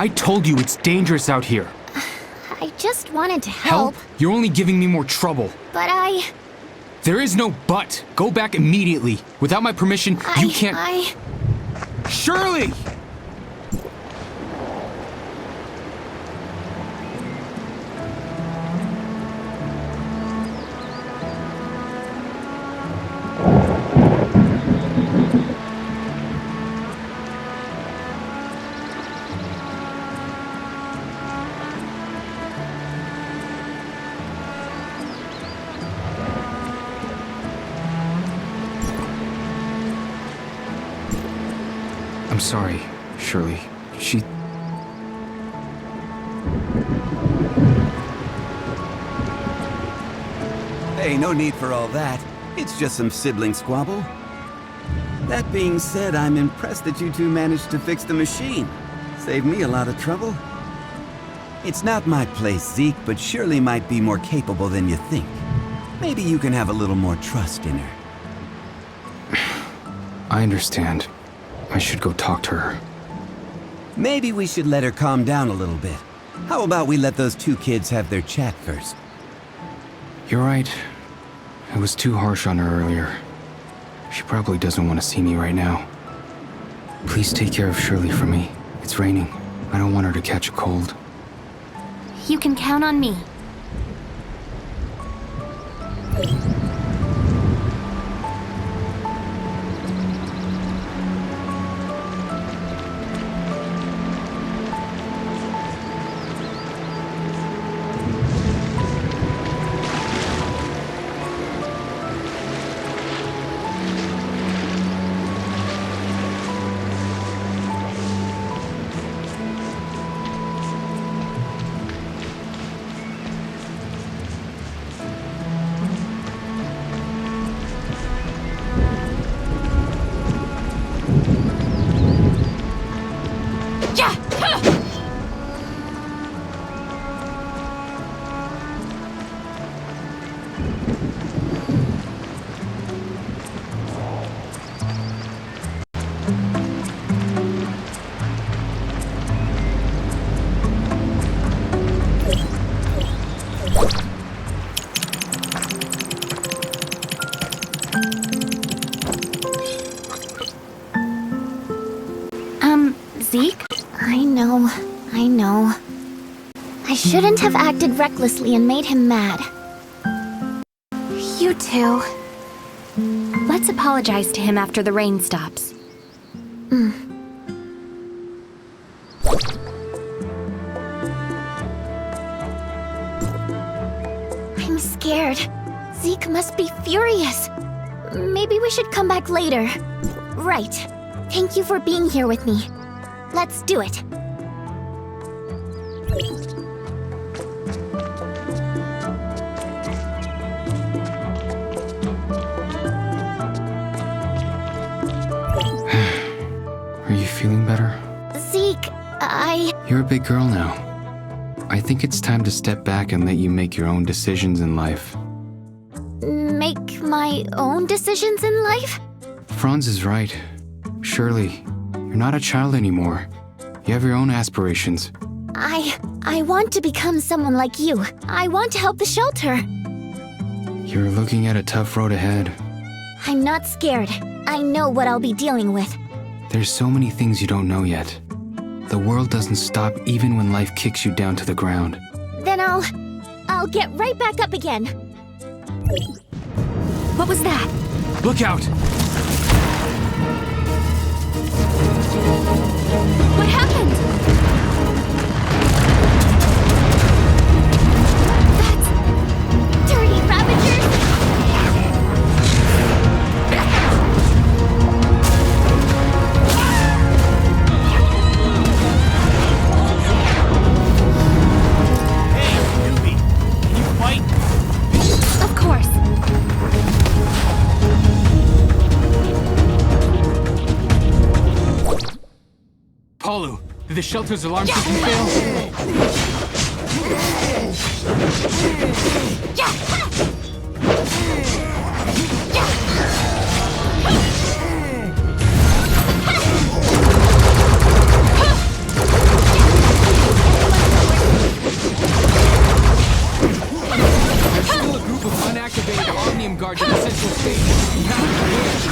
I told you it's dangerous out here. I just wanted to help. You're only giving me more trouble. But There is no but. Go back immediately. Without my permission, you can't. Shirley! I'm sorry, Shirley. Hey, no need for all that. It's just some sibling squabble. That being said, I'm impressed that you two managed to fix the machine. Saved me a lot of trouble. It's not my place, Zeke, but Shirley might be more capable than you think. Maybe you can have a little more trust in her. I understand. I should go talk to her. Maybe we should let her calm down a little bit. How about we let those two kids have their chat first? You're right. I was too harsh on her earlier. She probably doesn't want to see me right now. Please take care of Shirley for me. It's raining. I don't want her to catch a cold. You can count on me. Zeke? I know. I shouldn't have acted recklessly and made him mad. You too. Let's apologize to him after the rain stops. I'm scared. Zeke must be furious. Maybe we should come back later. Right. Thank you for being here with me. Let's do it. Are you feeling better? Zeke, You're a big girl now. I think it's time to step back and let you make your own decisions in life. Make my own decisions in life? Franz is right. Shirley, you're not a child anymore. You have your own aspirations. I want to become someone like you. I want to help the shelter. You're looking at a tough road ahead. I'm not scared. I know what I'll be dealing with. There's so many things you don't know yet. The world doesn't stop even when life kicks you down to the ground. Then I'll get right back up again. What was that? Look out! What happened? That's dirty Ravagers! Of course. Paulu, did the shelter's alarm system fail? activated the Omnium Guard to the central station. Now we're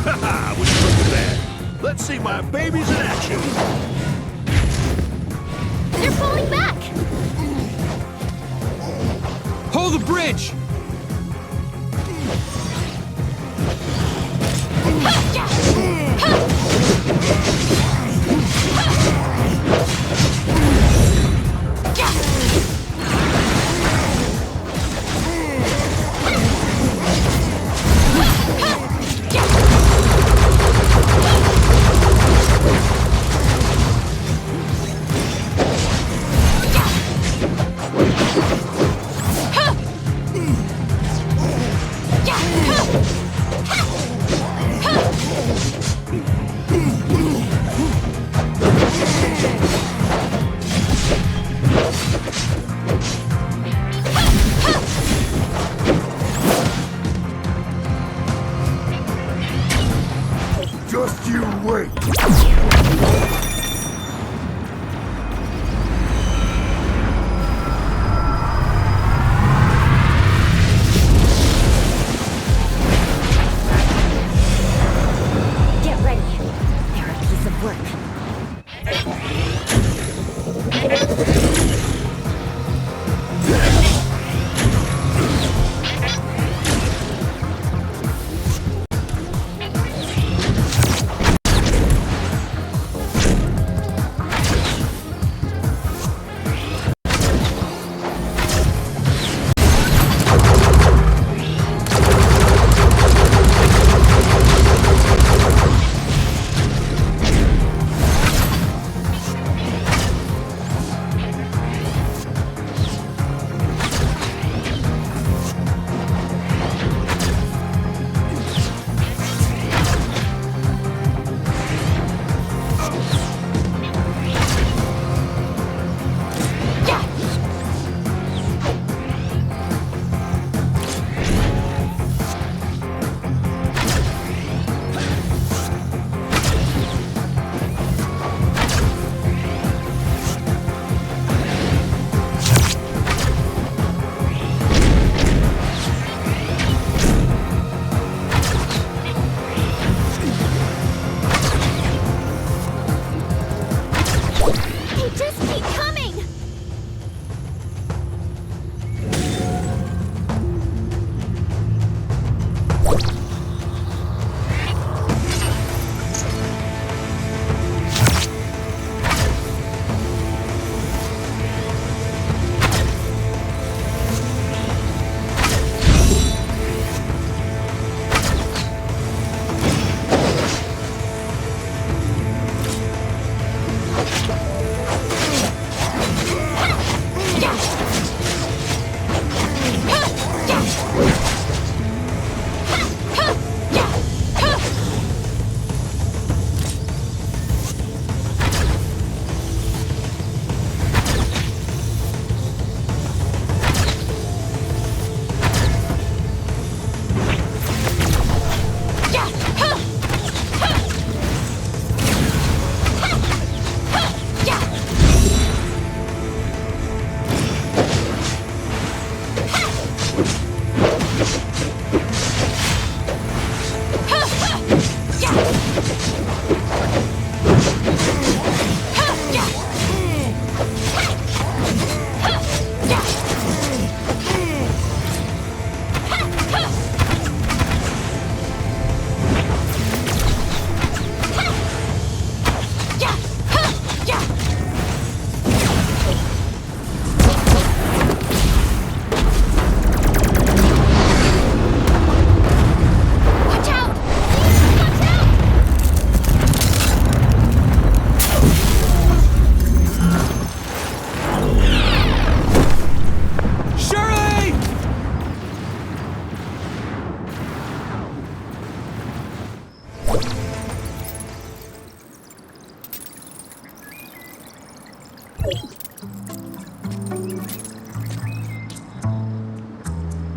Haha, would you look at that? Let's see my babies in action. They're pulling back! hold the bridge! Just you wait. Get ready. They're a piece of work. They just keep coming!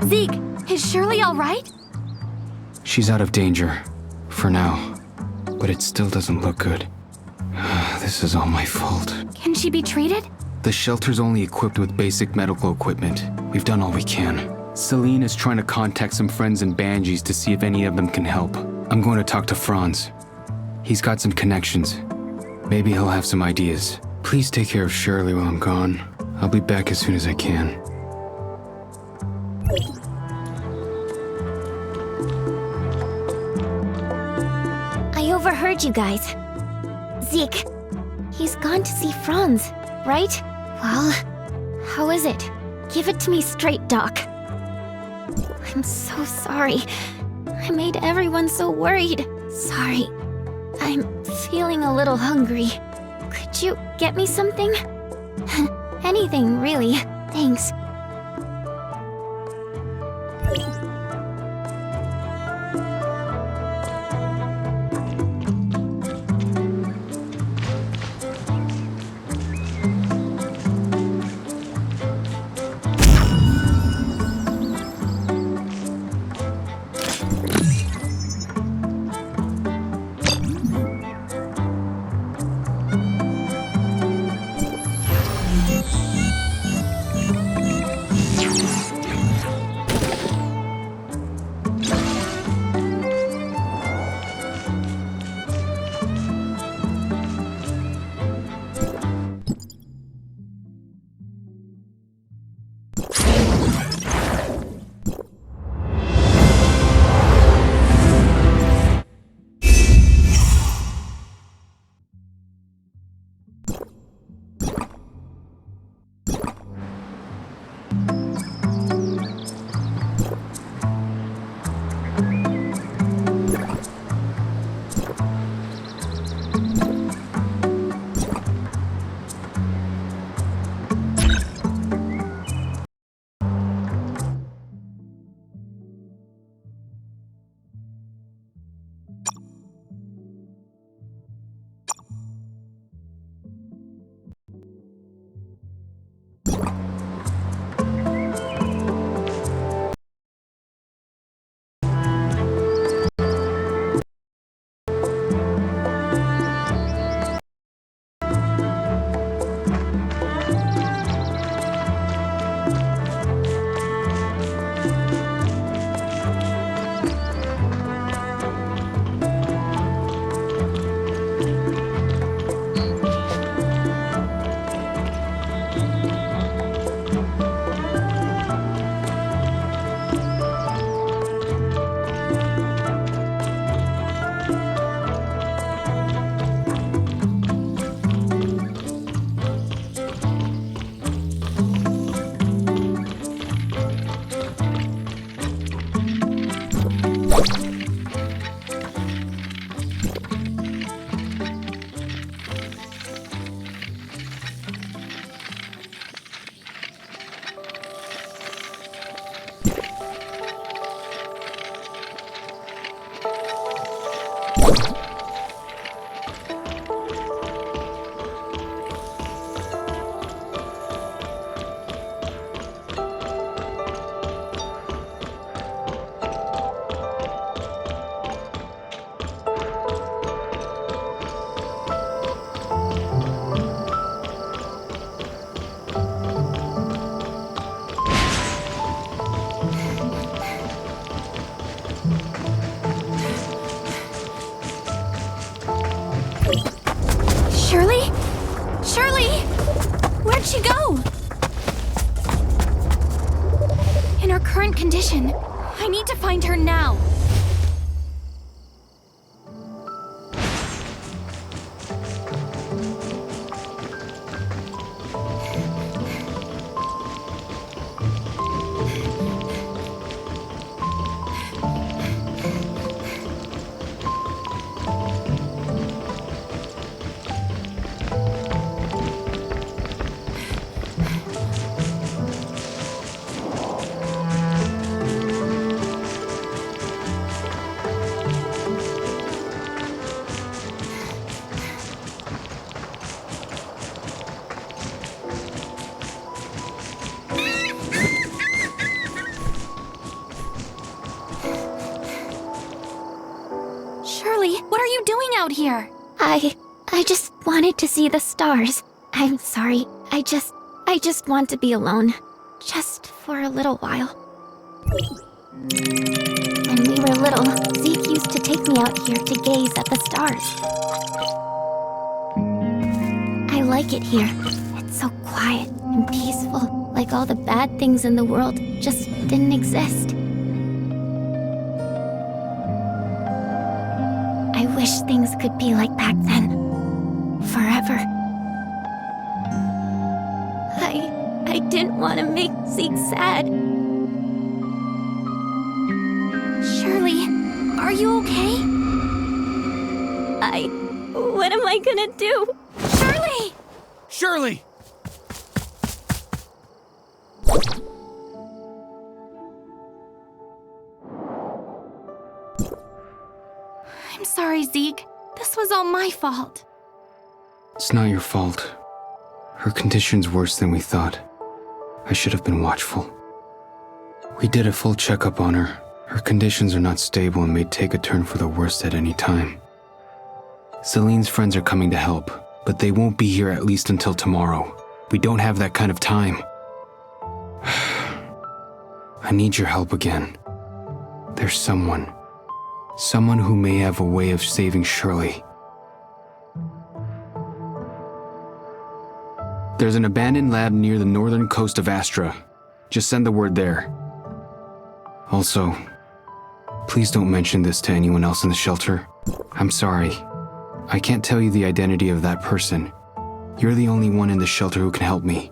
Zeke, is Shirley all right? She's out of danger. For now. But it still doesn't look good. This is all my fault. Can she be treated? The shelter's only equipped with basic medical equipment. We've done all we can. Celine is trying to contact some friends in Banshees to see if any of them can help. I'm going to talk to Franz. He's got some connections. Maybe he'll have some ideas. Please take care of Shirley while I'm gone. I'll be back as soon as I can. I overheard you guys. Zeke, he's gone to see Franz, right? Well, how is it? Give it to me straight, Doc. I'm so sorry. I made everyone so worried. Sorry. I'm feeling a little hungry. Could you get me something? Anything, really. Thanks. Condition. I need to find her now. here? I just wanted to see the stars. I'm sorry. I just want to be alone. Just for a little while. When we were little, Zeke used to take me out here to gaze at the stars. I like it here. It's so quiet and peaceful, like all the bad things in the world just didn't exist. I wish things could be like back then. Forever. I didn't want to make Zeke sad. Shirley, are you okay? What am I gonna do? Shirley! Shirley! I'm sorry, Zeke. This was all my fault. It's not your fault. Her condition's worse than we thought. I should have been watchful. We did a full checkup on her. Her conditions are not stable and may take a turn for the worst at any time. Celine's friends are coming to help, but they won't be here at least until tomorrow. We don't have that kind of time. I need your help again. There's someone who may have a way of saving Shirley. There's an abandoned lab near the northern coast of Astra. Just send the word there. Also, please don't mention this to anyone else in the shelter. I'm sorry. I can't tell you the identity of that person. You're the only one in the shelter who can help me.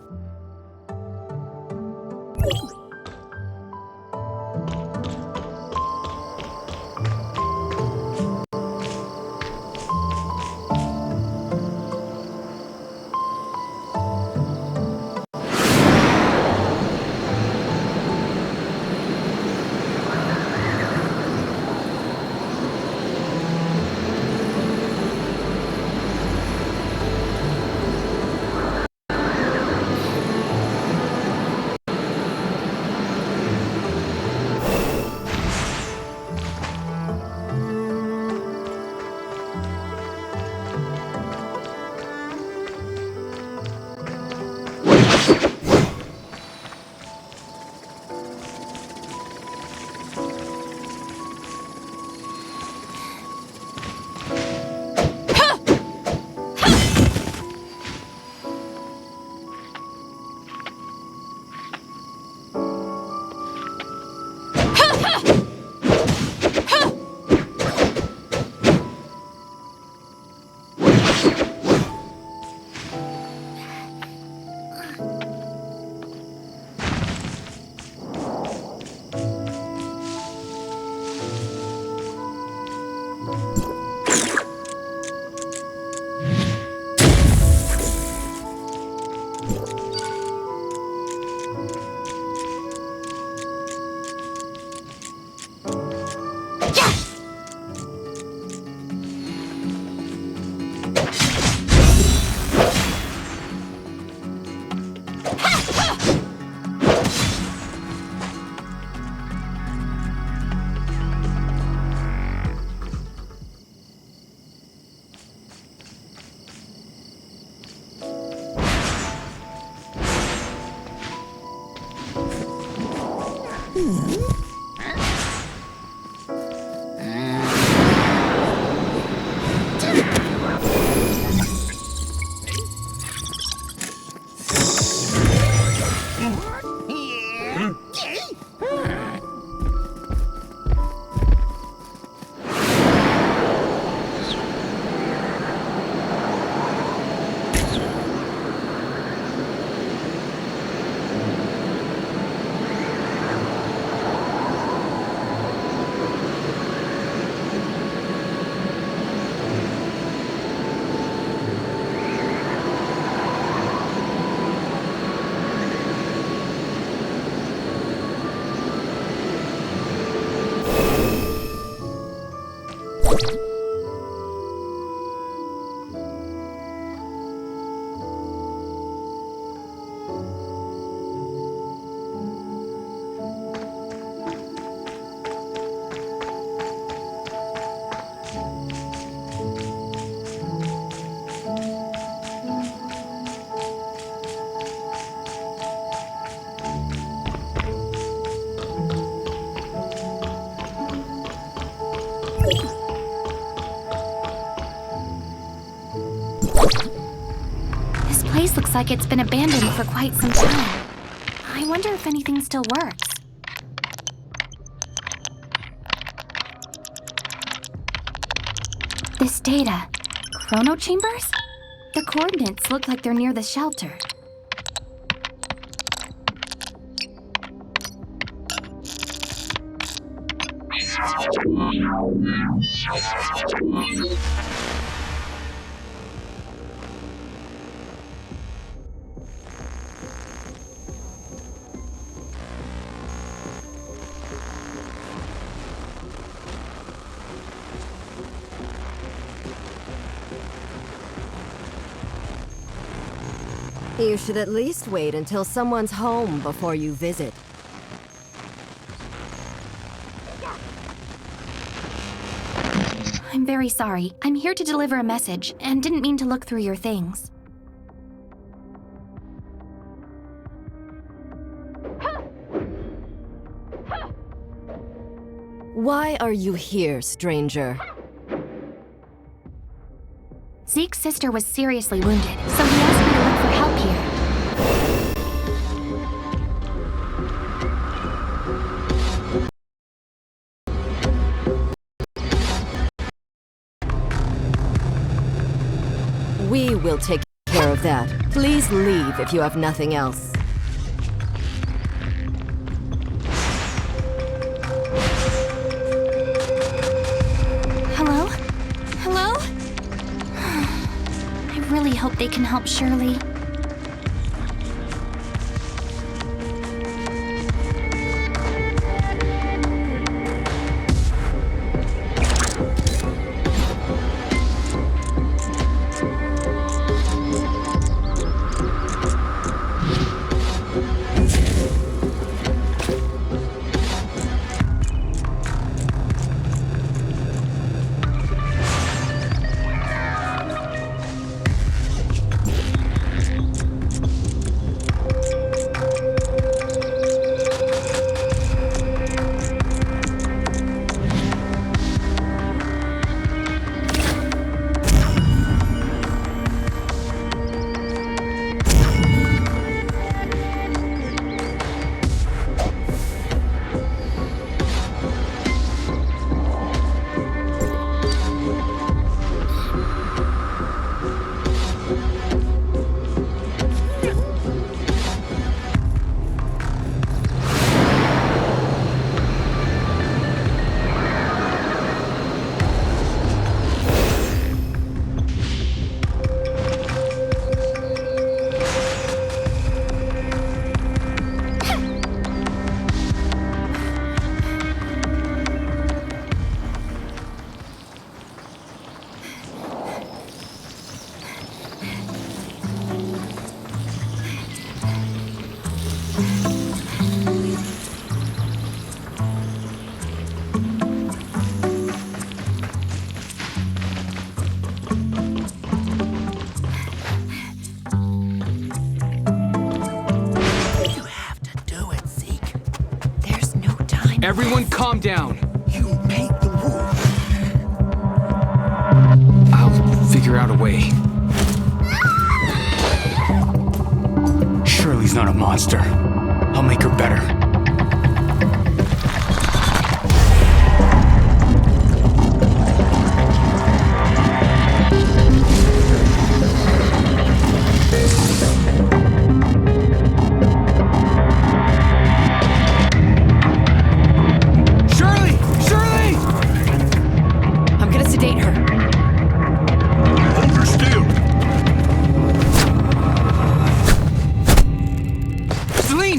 looks like it's been abandoned for quite some time. I wonder if anything still works. This data. Chrono chambers? The coordinates look like they're near the shelter. You should at least wait until someone's home before you visit. I'm very sorry. I'm here to deliver a message, and didn't mean to look through your things. Why are you here, stranger? Zeke's sister was seriously wounded, so he asked me to look for help here. We will take care of that. Please leave if you have nothing else. Hello? Hello? I really hope they can help Shirley. Everyone calm down. You made the rules. I'll figure out a way. Shirley's not a monster. I'll make her better.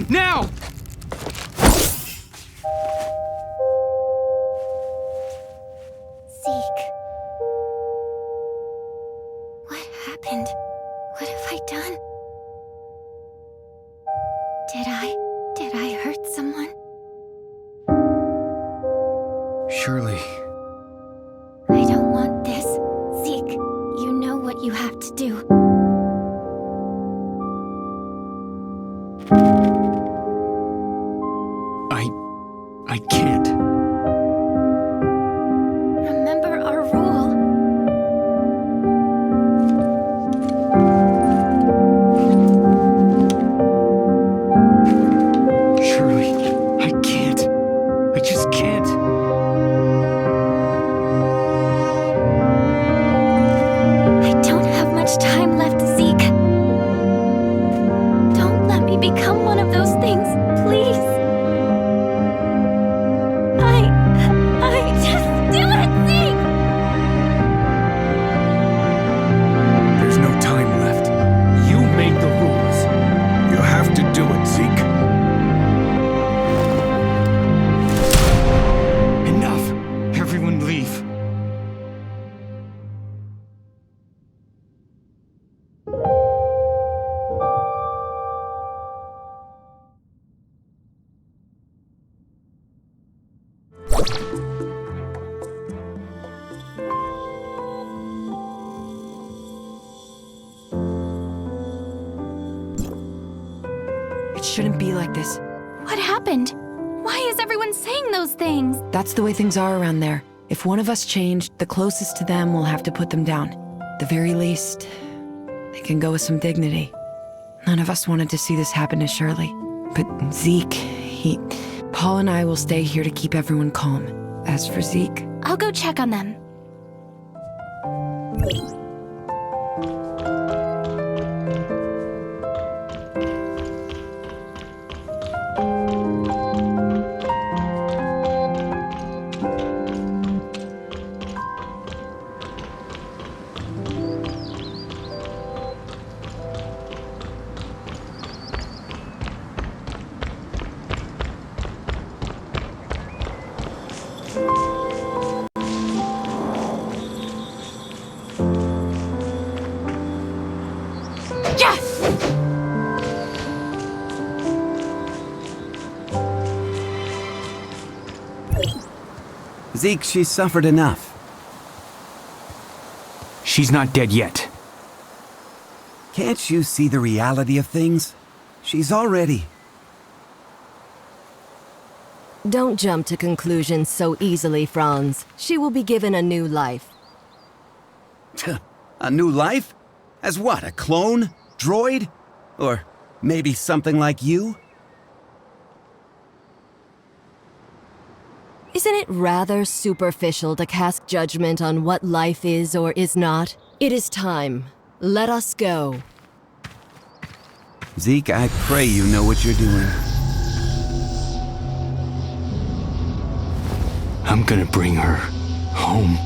Now! Zeke. What happened? What have I done? Did I hurt someone? Shirley. I don't want this. Zeke, you know what you have to do. I can't. Remember our rule. become one of those things, please. I just do it, Zeke! There's no time left. You make the rules. You have to do it, Zeke. Enough! Everyone leave. It shouldn't be like this. What happened? Why is everyone saying those things? That's the way things are around there. If one of us changed, the closest to them will have to put them down. The very least, they can go with some dignity. None of us wanted to see this happen to Shirley. But Zeke, Paul and I will stay here to keep everyone calm. As for Zeke... I'll go check on them. Zeke, she's suffered enough. She's not dead yet. Can't you see the reality of things? She's already... Don't jump to conclusions so easily, Franz. She will be given a new life. A new life? As what, a clone? Droid? Or maybe something like you? Isn't it rather superficial to cast judgment on what life is or is not? It is time. Let us go. Zeke, I pray you know what you're doing. I'm gonna bring her home.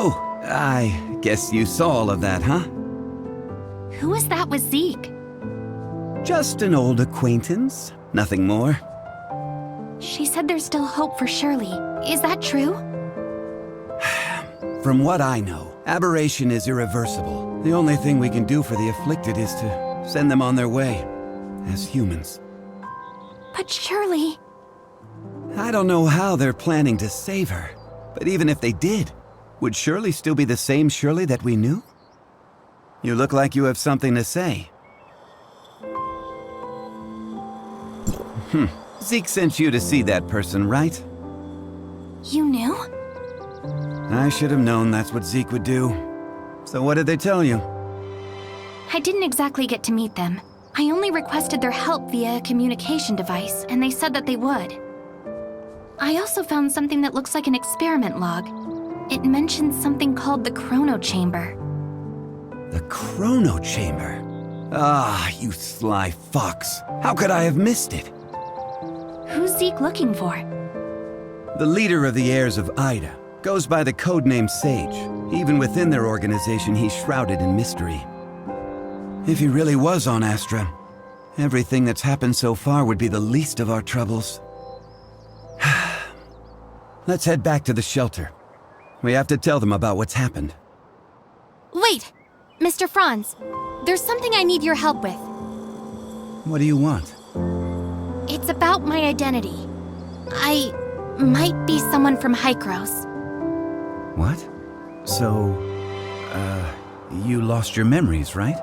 Oh, I guess you saw all of that, huh? Who is that with Zeke? Just an old acquaintance, nothing more. She said there's still hope for Shirley. Is that true? From what I know, aberration is irreversible. The only thing we can do for the afflicted is to send them on their way, as humans. But Shirley... I don't know how they're planning to save her, but even if they did, would Shirley still be the same Shirley that we knew? You look like you have something to say. Zeke sent you to see that person, right? You knew? I should have known that's what Zeke would do. So what did they tell you? I didn't exactly get to meet them. I only requested their help via a communication device, and they said that they would. I also found something that looks like an experiment log. It mentions something called the Chrono Chamber. The Chrono Chamber? Ah, you sly fox. How could I have missed it? Who's Zeke looking for? The leader of the heirs of Ida. Goes by the codename Sage. Even within their organization, he's shrouded in mystery. If he really was on Astra, everything that's happened so far would be the least of our troubles. Let's head back to the shelter. We have to tell them about what's happened. Wait! Mr. Franz, there's something I need your help with. What do you want? It's about my identity. I might be someone from Hykros. What? So, you lost your memories, right?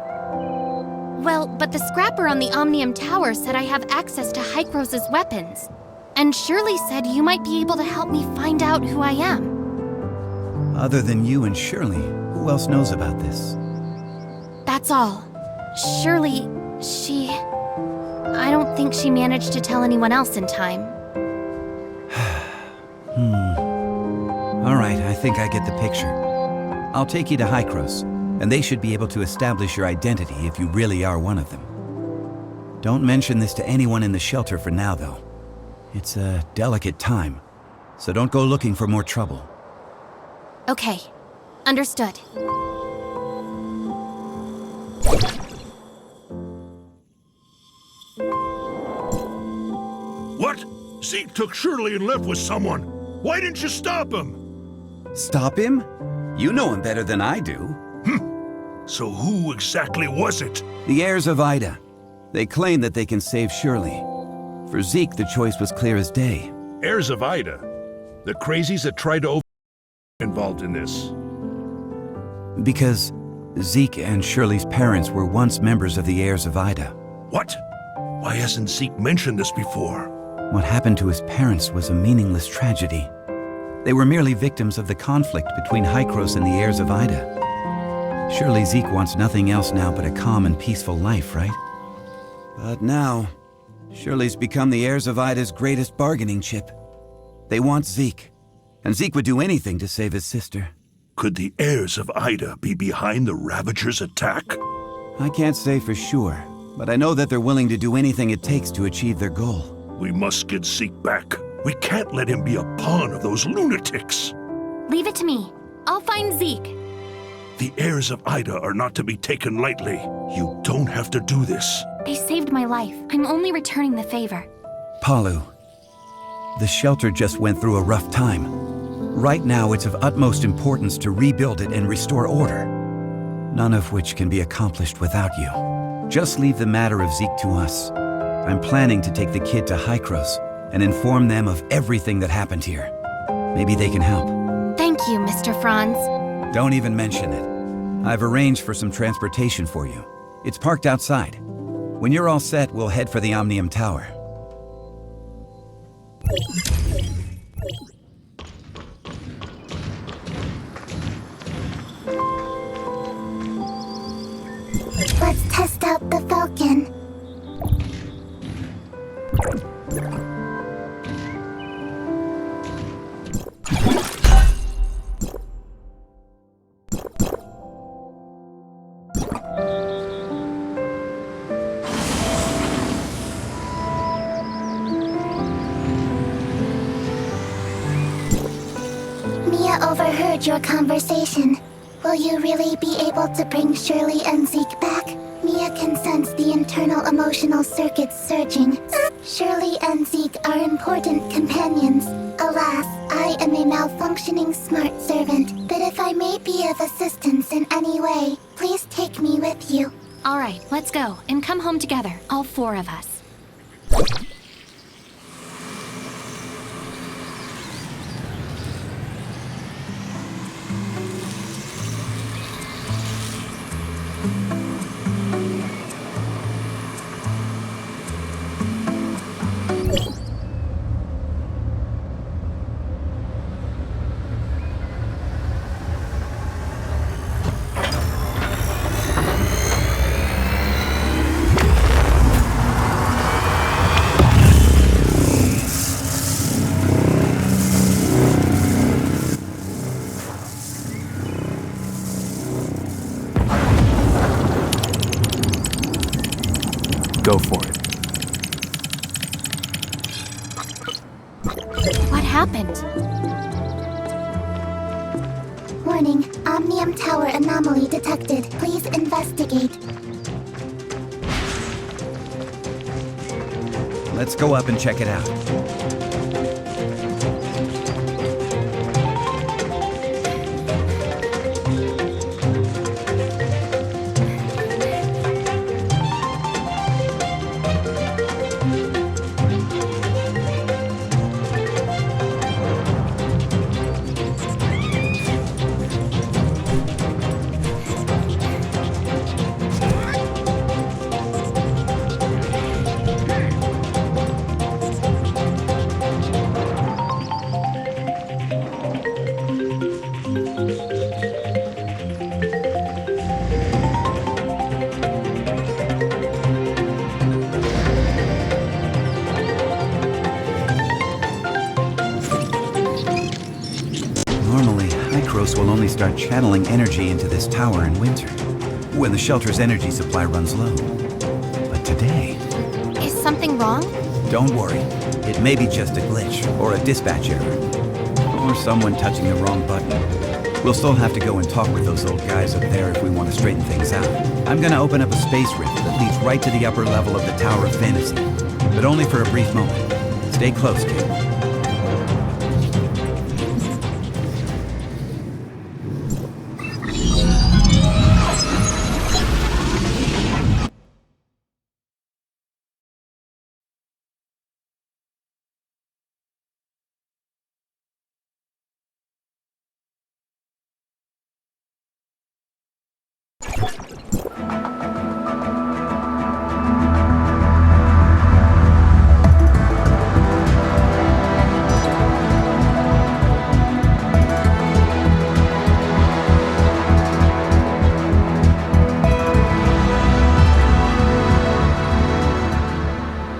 Well, but the scrapper on the Omnium Tower said I have access to Hykros' weapons. And Shirley said you might be able to help me find out who I am. Other than you and Shirley, who else knows about this? That's all. Shirley, I don't think she managed to tell anyone else in time. All right, I think I get the picture. I'll take you to Hykros, and they should be able to establish your identity if you really are one of them. Don't mention this to anyone in the shelter for now, though. It's a delicate time, so don't go looking for more trouble. Okay, understood. What? Zeke took Shirley and left with someone. Why didn't you stop him? Stop him? You know him better than I do. So who exactly was it? The heirs of Ida. They claim that they can save Shirley. For Zeke, the choice was clear as day. Heirs of Ida? The crazies that tried to involved in this? Because Zeke and Shirley's parents were once members of the heirs of Ida. What? Why hasn't Zeke mentioned this before? What happened to his parents was a meaningless tragedy. They were merely victims of the conflict between Hykros and the heirs of Ida. Surely Zeke wants nothing else now but a calm and peaceful life, right? But now, Shirley's become the heirs of Ida's greatest bargaining chip. They want Zeke, and Zeke would do anything to save his sister. Could the heirs of Ida be behind the Ravagers' attack? I can't say for sure, but I know that they're willing to do anything it takes to achieve their goal. We must get Zeke back. We can't let him be a pawn of those lunatics. Leave it to me. I'll find Zeke. The heirs of Ida are not to be taken lightly. You don't have to do this. They saved my life. I'm only returning the favor. Palu, the shelter just went through a rough time. Right now, it's of utmost importance to rebuild it and restore order. None of which can be accomplished without you. Just leave the matter of Zeke to us. I'm planning to take the kid to Hykros and inform them of everything that happened here. Maybe they can help. Thank you, Mr. Franz. Don't even mention it. I've arranged for some transportation for you. It's parked outside. When you're all set, we'll head for the Omnium Tower. Let's test out the Falcon. Mia overheard your conversation. Will you really be able to bring Shirley and Zeke back? Mia can sense the internal emotional circuits surging. Shirley and Zeke are important companions. Alas, I am a malfunctioning smart servant, but if I may be of assistance in any way, please take me with you. All right, let's go and come home together, all four of us. Go for it. What happened? Warning, Omnium Tower anomaly detected. Please investigate. Let's go up and check it out. usually start channeling energy into this tower in winter, when the shelter's energy supply runs low. But today... Is something wrong? Don't worry. It may be just a glitch, or a dispatch error, or someone touching the wrong button. We'll still have to go and talk with those old guys up there if we want to straighten things out. I'm gonna open up a space rift that leads right to the upper level of the Tower of Fantasy, but only for a brief moment. Stay close, kid.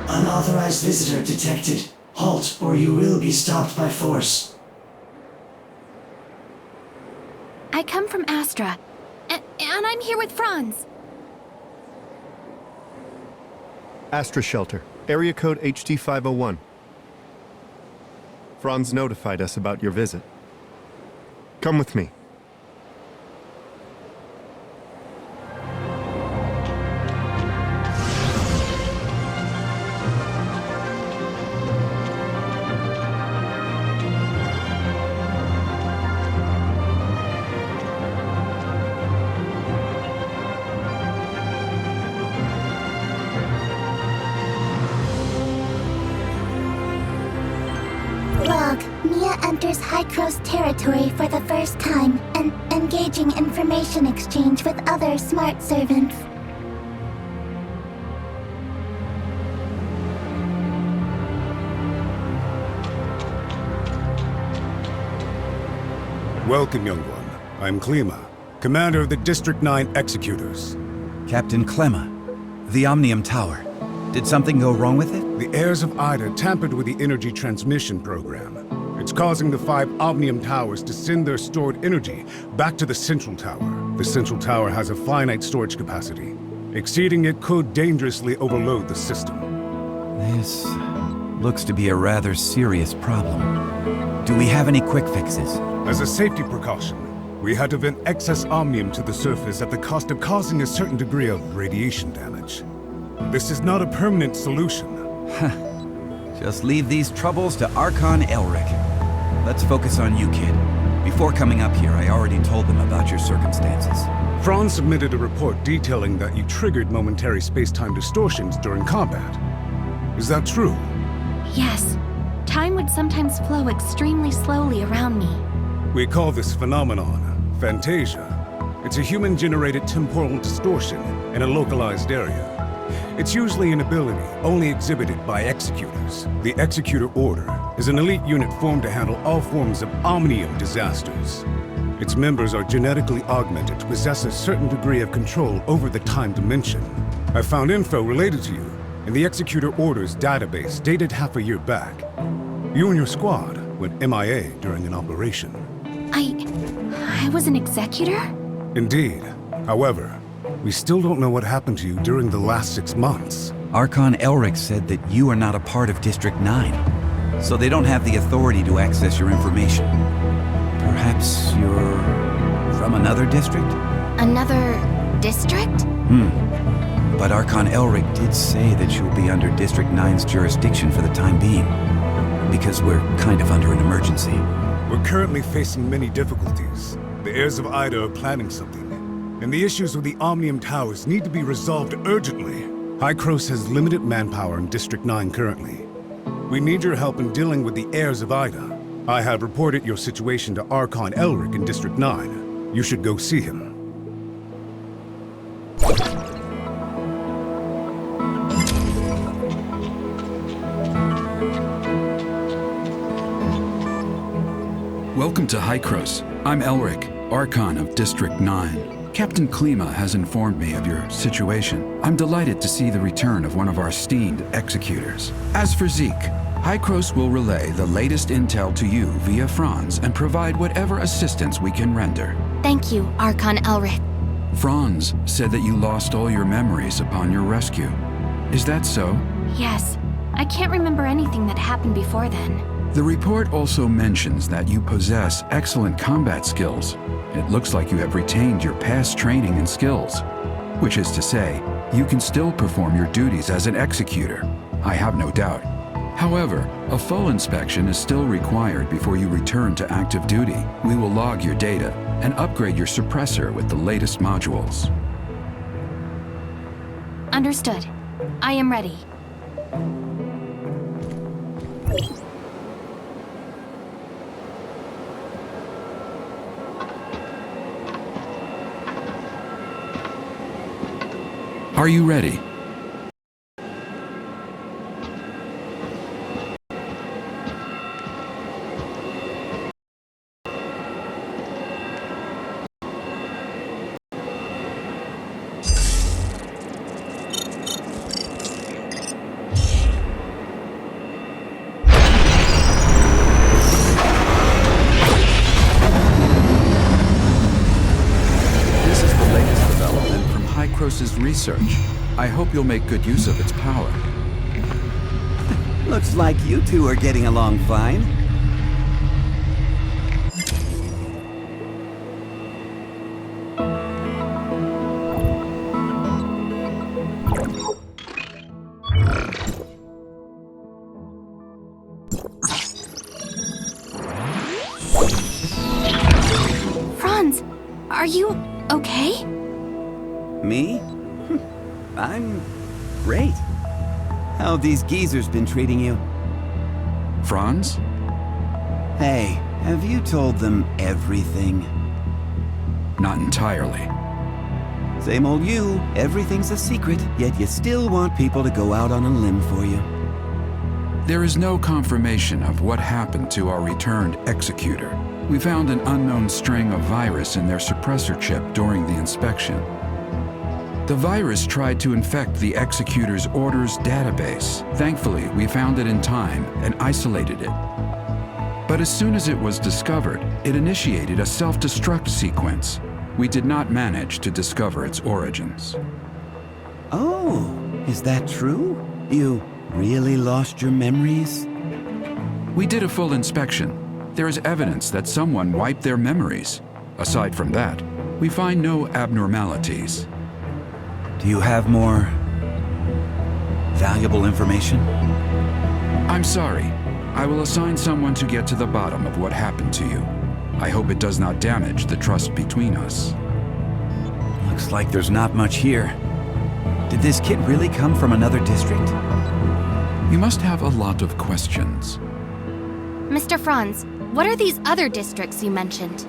Unauthorized visitor detected. Halt, or you will be stopped by force. I come from Astra, and I'm here with Franz. Astra Shelter, area code HT501. Franz notified us about your visit. Come with me. Log, Mia enters Hykros territory for the first time and engaging information exchange with other smart servants. Welcome, young one. I'm Klima, commander of the District 9 Executors. Captain Clemma, the Omnium Tower. Did something go wrong with it? The heirs of Ida tampered with the energy transmission program. It's causing the 5 Omnium Towers to send their stored energy back to the Central Tower. The Central Tower has a finite storage capacity. Exceeding it could dangerously overload the system. This looks to be a rather serious problem. Do we have any quick fixes? As a safety precaution, we had to vent excess omnium to the surface at the cost of causing a certain degree of radiation damage. This is not a permanent solution. Just leave these troubles to Archon Elric. Let's focus on you, kid. Before coming up here, I already told them about your circumstances. Franz submitted a report detailing that you triggered momentary space-time distortions during combat. Is that true? Yes. Time would sometimes flow extremely slowly around me. We call this phenomenon Fantasia. It's a human-generated temporal distortion in a localized area. It's usually an ability only exhibited by Executors. The Executor Order is an elite unit formed to handle all forms of omnium disasters. Its members are genetically augmented to possess a certain degree of control over the time dimension. I found info related to you in the Executor Order's database dated half a year back. You and your squad went MIA during an operation. I was an Executor? Indeed. However, we still don't know what happened to you during the last 6 months. Archon Elric said that you are not a part of District 9, so they don't have the authority to access your information. Perhaps you're from another district? Another district? But Archon Elric did say that you'll be under District 9's jurisdiction for the time being, because we're kind of under an emergency. We're currently facing many difficulties. The heirs of Ida are planning something, and the issues with the Omnium Towers need to be resolved urgently. Hykros has limited manpower in District 9 currently. We need your help in dealing with the heirs of Ida. I have reported your situation to Archon Elric in District 9. You should go see him. Welcome to Hykros. I'm Elric, Archon of District 9. Captain Klima has informed me of your situation. I'm delighted to see the return of one of our esteemed executors. As for Zeke, Hykros will relay the latest intel to you via Franz and provide whatever assistance we can render. Thank you, Archon Elric. Franz said that you lost all your memories upon your rescue. Is that so? Yes. I can't remember anything that happened before then. The report also mentions that you possess excellent combat skills. It looks like you have retained your past training and skills, which is to say, you can still perform your duties as an executor. I have no doubt. However, a full inspection is still required before you return to active duty. We will log your data and upgrade your suppressor with the latest modules. Understood. I am ready. Are you ready? Hykros' research. I hope you'll make good use of its power. Looks like you two are getting along fine. Franz, are you okay? Me? I'm great. How have these geezers been treating you? Franz? Hey, have you told them everything? Not entirely. Same old you. Everything's a secret, yet you still want people to go out on a limb for you. There is no confirmation of what happened to our returned executor. We found an unknown string of virus in their suppressor chip during the inspection. The virus tried to infect the executor's orders database. Thankfully, we found it in time and isolated it. But as soon as it was discovered, it initiated a self-destruct sequence. We did not manage to discover its origins. Oh, is that true? You really lost your memories? We did a full inspection. There is evidence that someone wiped their memories. Aside from that, we find no abnormalities. Do you have more valuable information? I'm sorry. I will assign someone to get to the bottom of what happened to you. I hope it does not damage the trust between us. Looks like there's not much here. Did this kid really come from another district? You must have a lot of questions. Mr. Franz, what are these other districts you mentioned?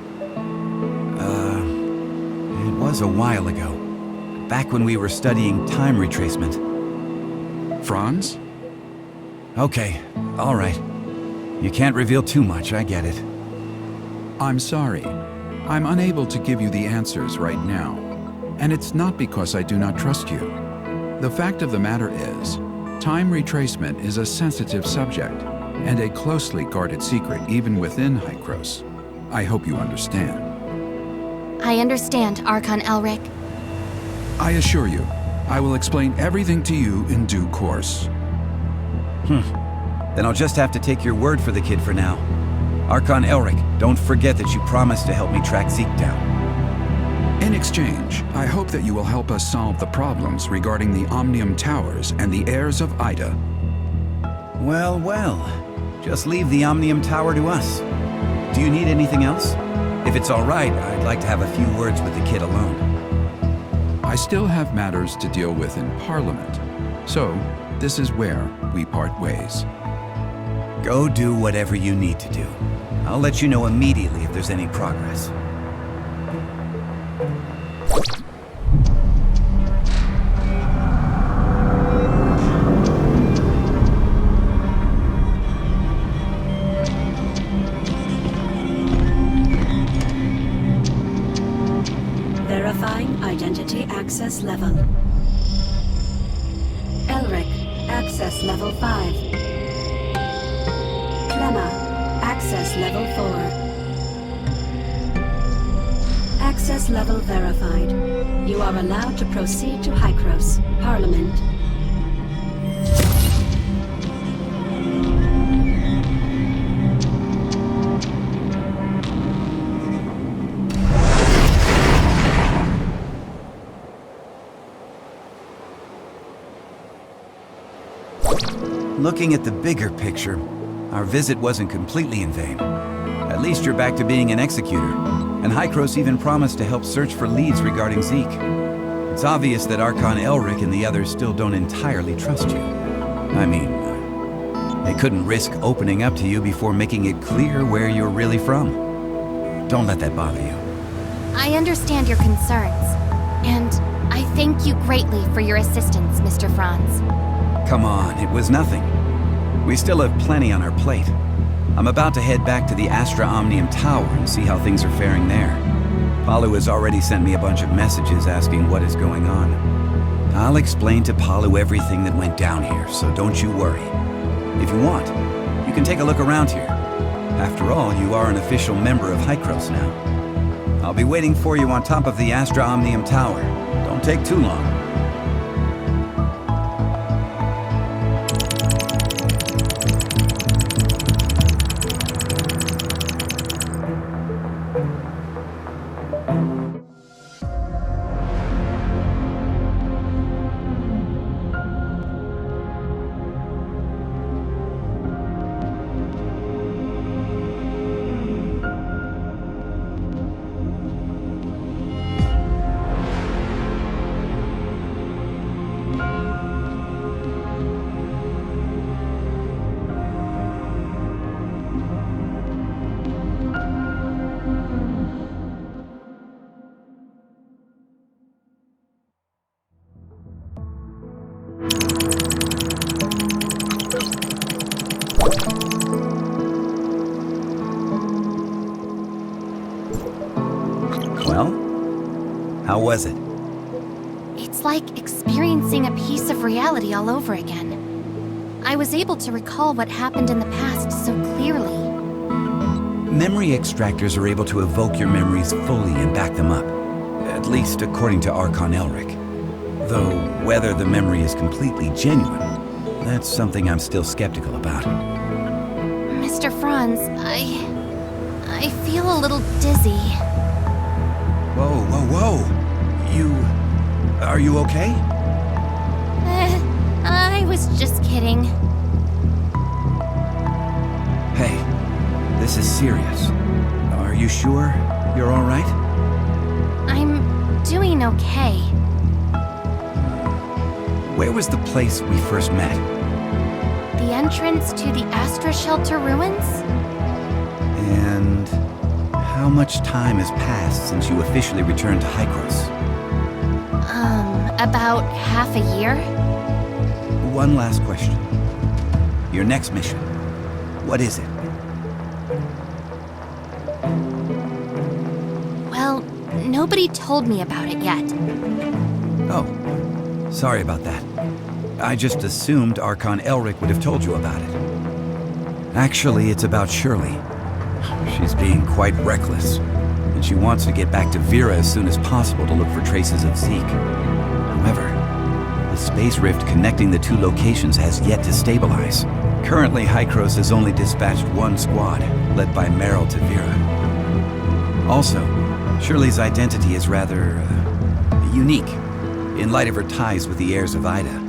It was a while ago. Back when we were studying time retracement. Franz? Okay, all right. You can't reveal too much, I get it. I'm sorry. I'm unable to give you the answers right now. And it's not because I do not trust you. The fact of the matter is, time retracement is a sensitive subject, and a closely guarded secret even within Hykros. I hope you understand. I understand, Archon Elric. I assure you, I will explain everything to you in due course. Then I'll just have to take your word for the kid for now. Archon Elric, don't forget that you promised to help me track Zeke down. In exchange, I hope that you will help us solve the problems regarding the Omnium Towers and the heirs of Ida. Well, well. Just leave the Omnium Tower to us. Do you need anything else? If it's all right, I'd like to have a few words with the kid alone. I still have matters to deal with in Parliament, so this is where we part ways. Go do whatever you need to do. I'll let you know immediately if there's any progress. Verifying identity access level. Elric, access level 5. Thema, access level 4. Access level verified. You are allowed to proceed to Hykros, Parliament. Looking at the bigger picture, our visit wasn't completely in vain. At least you're back to being an executor, and Hykros even promised to help search for leads regarding Zeke. It's obvious that Archon Elric and the others still don't entirely trust you. I mean, they couldn't risk opening up to you before making it clear where you're really from. Don't let that bother you. I understand your concerns, and I thank you greatly for your assistance, Mr. Franz. Come on, it was nothing. We still have plenty on our plate. I'm about to head back to the Astra Omnium Tower and see how things are faring there. Palu has already sent me a bunch of messages asking what is going on. I'll explain to Palu everything that went down here, so don't you worry. If you want, you can take a look around here. After all, you are an official member of Hykros now. I'll be waiting for you on top of the Astra Omnium Tower. Don't take too long. Well, how was it? It's like experiencing a piece of reality all over again. I was able to recall what happened in the past so clearly. Memory extractors are able to evoke your memories fully and back them up. At least according to Archon Elric. Though whether the memory is completely genuine, that's something I'm still skeptical about. Mr. Franz, I feel a little dizzy. Whoa, whoa, whoa! Are you okay? I was just kidding. Hey, this is serious. Are you sure you're all right? I'm doing okay. Where was the place we first met? The entrance to the Astra Shelter ruins? And how much time has passed since you officially returned to Hykros? About half a year? One last question. Your next mission, what is it? Well, nobody told me about it yet. Oh, sorry about that. I just assumed Archon Elric would have told you about it. Actually, it's about Shirley. She's being quite reckless, and she wants to get back to Vera as soon as possible to look for traces of Zeke. However, the space rift connecting the two locations has yet to stabilize. Currently, Hykros has only dispatched one squad, led by Meryl to Vera. Also, Shirley's identity is rather unique, in light of her ties with the heirs of Ida.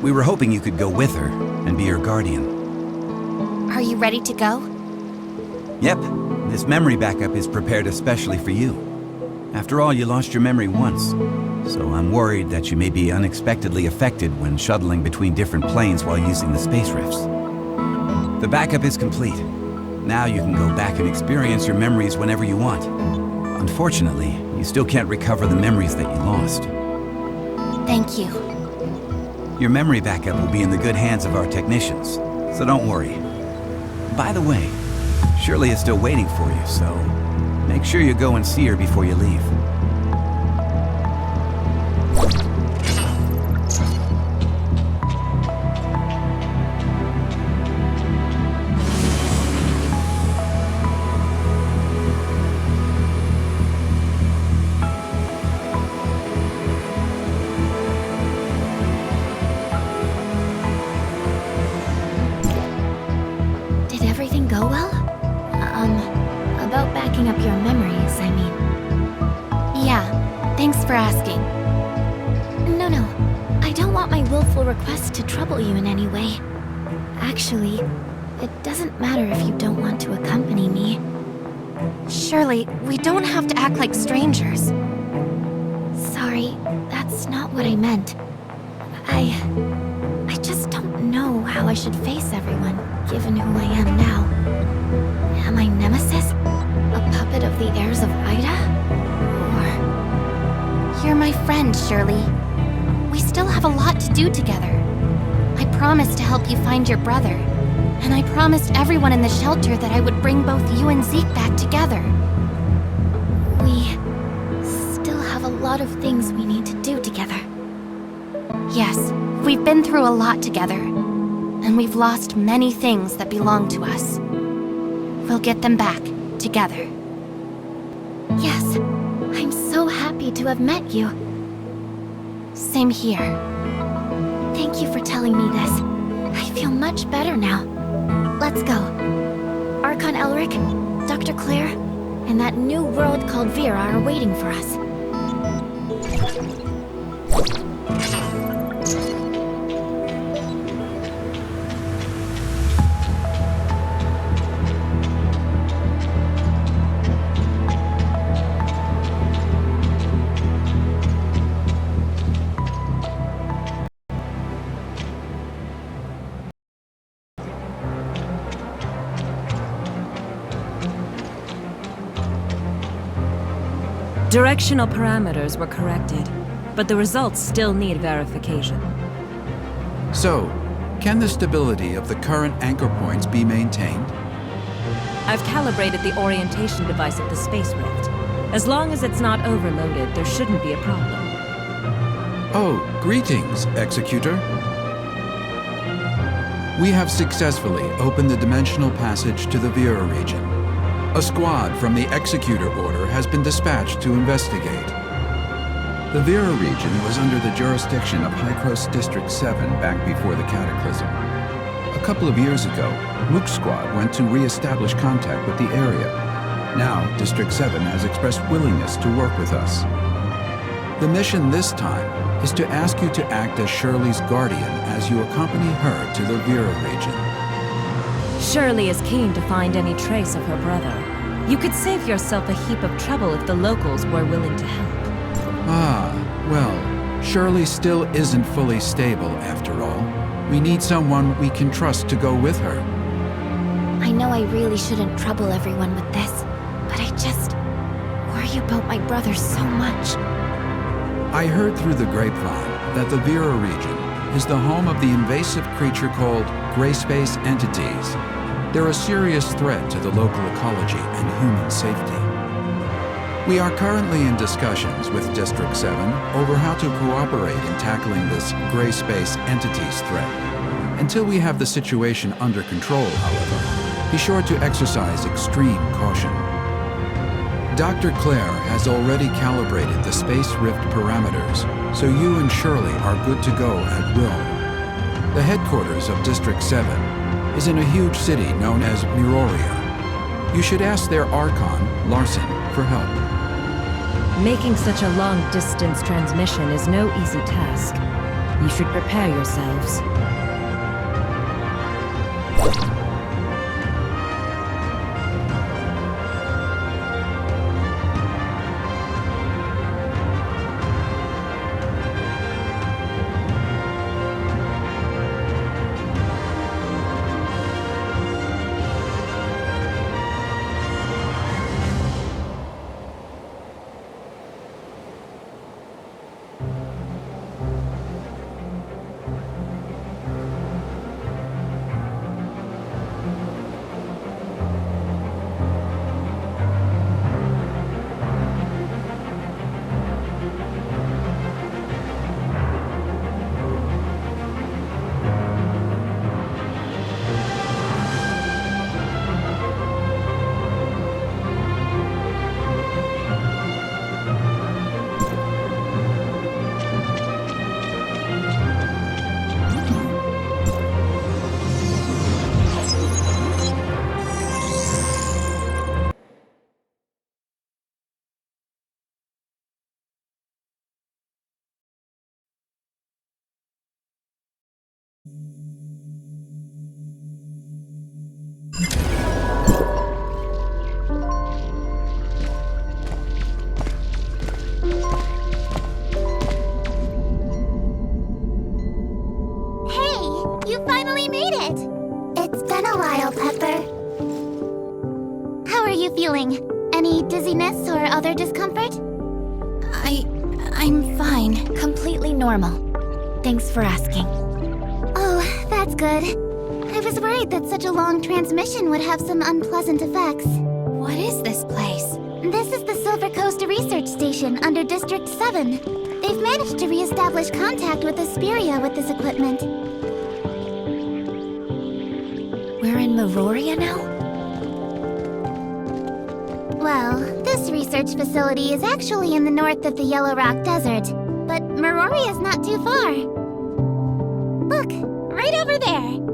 We were hoping you could go with her and be her guardian. Are you ready to go? Yep, this memory backup is prepared especially for you. After all, you lost your memory once, so I'm worried that you may be unexpectedly affected when shuttling between different planes while using the space rifts. The backup is complete. Now you can go back and experience your memories whenever you want. Unfortunately, you still can't recover the memories that you lost. Thank you. Your memory backup will be in the good hands of our technicians, so don't worry. By the way, Shirley is still waiting for you, so make sure you go and see her before you leave. your memories, I mean. Yeah, thanks for asking. No, I don't want my willful request to trouble you in any way. Actually, it doesn't matter if you don't want to accompany me. Shirley, we don't have to act like strangers. Sorry, that's not what I meant. I just don't know how I should face everyone, given who I am now. Am I Nemesis? A puppet of the heirs of Ida? Or... You're my friend, Shirley. We still have a lot to do together. I promised to help you find your brother, and I promised everyone in the shelter that I would bring both you and Zeke back together. We still have a lot of things we need to do together. Yes, we've been through a lot together, and we've lost many things that belong to us. We'll get them back, together. Yes, I'm so happy to have met you. Same here. Thank you for telling me this. I feel much better now. Let's go. Archon Elric, Dr. Claire, and that new world called Vera are waiting for us. Directional parameters were corrected, but the results still need verification. So, can the stability of the current anchor points be maintained? I've calibrated the orientation device of the Space Rift. As long as it's not overloaded, there shouldn't be a problem. Oh, greetings, Executor. We have successfully opened the dimensional passage to the Vera region. A squad from the Executor Order has been dispatched to investigate. The Vera region was under the jurisdiction of Hykros District 7 back before the Cataclysm. A couple of years ago, Mook's squad went to re-establish contact with the area. Now, District 7 has expressed willingness to work with us. The mission this time is to ask you to act as Shirley's guardian as you accompany her to the Vera region. Shirley is keen to find any trace of her brother. You could save yourself a heap of trouble if the locals were willing to help. Ah, well, Shirley still isn't fully stable after all. We need someone we can trust to go with her. I know I really shouldn't trouble everyone with this, but I just worry about my brother so much. I heard through the grapevine that the Vera region is the home of the invasive creature called gray space entities. They're a serious threat to the local ecology and human safety. We are currently in discussions with District 7 over how to cooperate in tackling this gray space entities threat. Until we have the situation under control, however, be sure to exercise extreme caution. Dr. Claire has already calibrated the Space Rift parameters, so you and Shirley are good to go at will. The headquarters of District 7 is in a huge city known as Miroria. You should ask their Archon, Larson, for help. Making such a long-distance transmission is no easy task. You should prepare yourselves. Hey, you finally made it! It's been a while, Pepper. How are you feeling? Any dizziness or other discomfort? I'm fine. Completely normal. Thanks for asking. Oh, that's good. I was worried that such a long transmission would have some unpleasant effects. What is this place? This is the Silver Coast Research Station under District 7. They've managed to re-establish contact with Asperia with this equipment. We're in Meroria now? Well, this research facility is actually in the north of the Yellow Rock Desert, but Meroria's not too far. Look, right over there.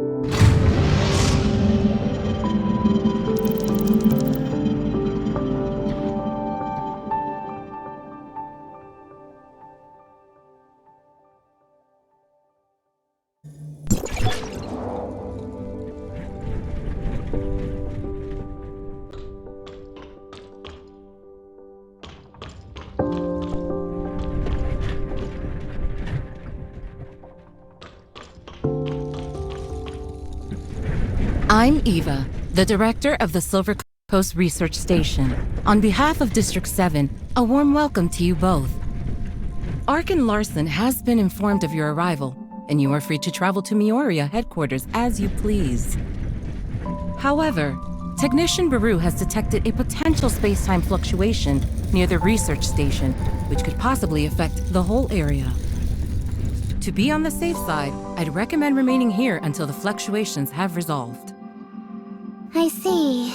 I'm Eva, the director of the Silver Coast Research Station. On behalf of District 7, a warm welcome to you both. Arkin Larson has been informed of your arrival, and you are free to travel to Meoria headquarters as you please. However, Technician Baru has detected a potential space-time fluctuation near the research station, which could possibly affect the whole area. To be on the safe side, I'd recommend remaining here until the fluctuations have resolved. I see.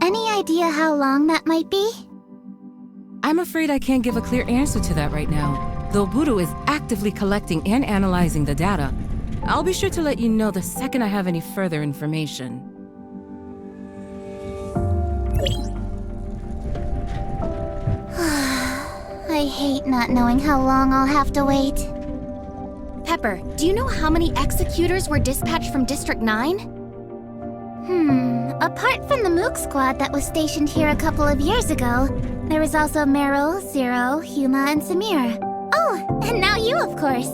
Any idea how long that might be? I'm afraid I can't give a clear answer to that right now, though Buru is actively collecting and analyzing the data. I'll be sure to let you know the second I have any further information. I hate not knowing how long I'll have to wait. Pepper, do you know how many executors were dispatched from District 9? Apart from the Mook squad that was stationed here a couple of years ago, there was also Meryl, Zero, Huma, and Samir. Oh, and now you, of course.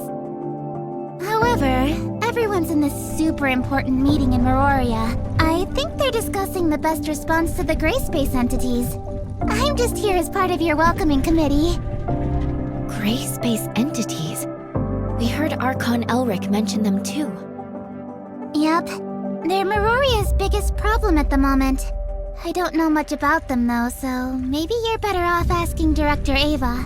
However, everyone's in this super important meeting in Meroria. I think they're discussing the best response to the gray space entities. I'm just here as part of your welcoming committee. Gray space entities? We heard Archon Elric mention them too. Yep. They're Meroria's biggest problem at the moment. I don't know much about them though, so maybe you're better off asking Director Ava.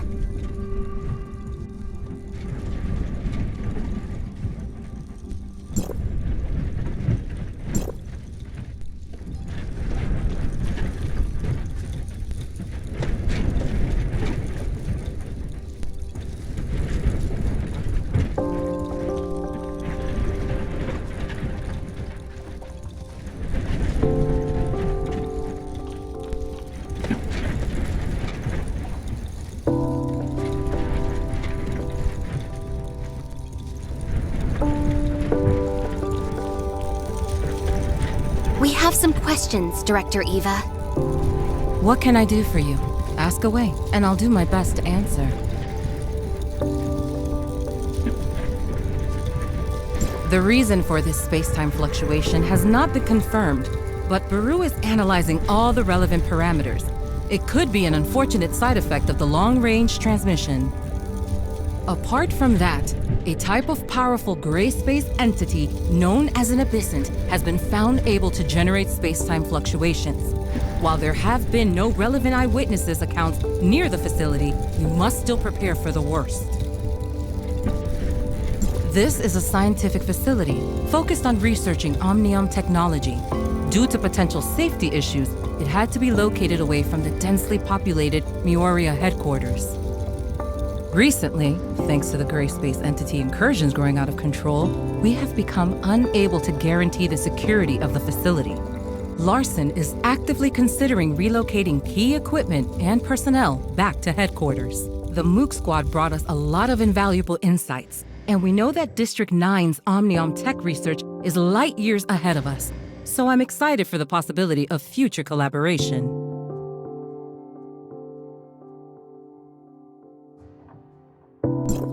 We have some questions, Director Eva. What can I do for you? Ask away, and I'll do my best to answer. The reason for this space-time fluctuation has not been confirmed, but Baru is analyzing all the relevant parameters. It could be an unfortunate side effect of the long-range transmission. Apart from that, a type of powerful gray space entity known as an abyssant has been found able to generate space-time fluctuations. While there have been no relevant eyewitnesses accounts near the facility, you must still prepare for the worst. This is a scientific facility focused on researching Omnium technology. Due to potential safety issues, it had to be located away from the densely populated Meoria headquarters. Recently, thanks to the gray space entity incursions growing out of control, we have become unable to guarantee the security of the facility. Larson is actively considering relocating key equipment and personnel back to headquarters. The Mook squad brought us a lot of invaluable insights, And we know that District 9's Omniom tech research is light years ahead of us. So I'm excited for the possibility of future collaboration.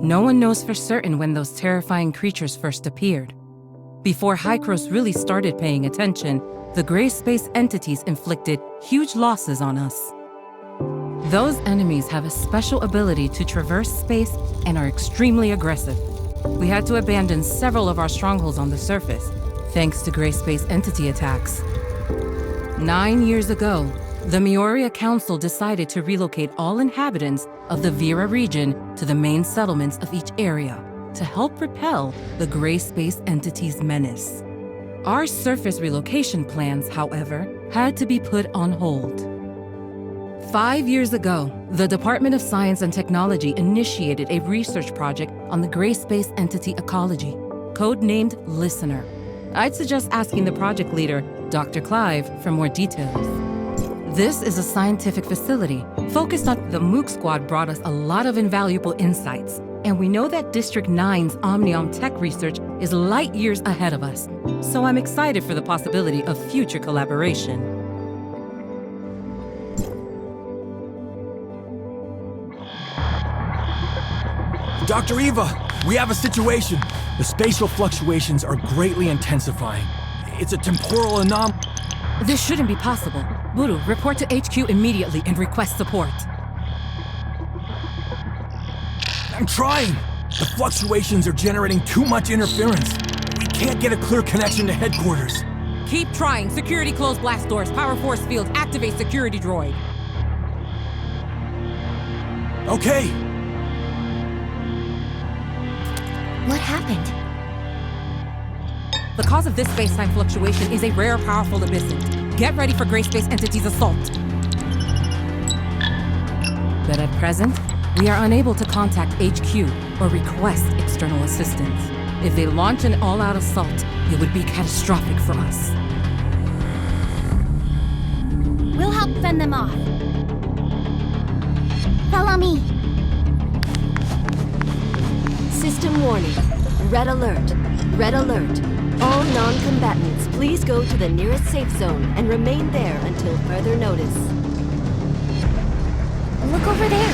No one knows for certain when those terrifying creatures first appeared. Before Hykros really started paying attention, the gray space entities inflicted huge losses on us. Those enemies have a special ability to traverse space and are extremely aggressive. We had to abandon several of our strongholds on the surface, thanks to gray space entity attacks. 9 years ago, the Mioria Council decided to relocate all inhabitants of the Vera region to the main settlements of each area to help repel the gray space entity's menace. Our surface relocation plans, however, had to be put on hold. 5 years ago, the Department of Science and Technology initiated a research project on the gray space entity ecology, codenamed Listener. I'd suggest asking the project leader, Dr. Clive, for more details. This is a scientific facility focused on the MOOC squad brought us a lot of invaluable insights, and we know that District 9's Omniom tech research is light years ahead of us, so I'm excited for the possibility of future collaboration. Dr. Eva, we have a situation. The spatial fluctuations are greatly intensifying. It's a temporal anomaly. This shouldn't be possible. Buru, report to HQ immediately and request support. I'm trying. The fluctuations are generating too much interference. We can't get a clear connection to headquarters. Keep trying. Security close blast doors. Power force field. Activate security droid. Okay. What happened? The cause of this space-time fluctuation is a rare, powerful abyssint. Get ready for Gray Space Entity's assault. But at present, we are unable to contact HQ or request external assistance. If they launch an all-out assault, it would be catastrophic for us. We'll help fend them off. Follow me. System warning. Red alert. Red alert. All non-combatants, please go to the nearest safe zone and remain there until further notice. Look over there.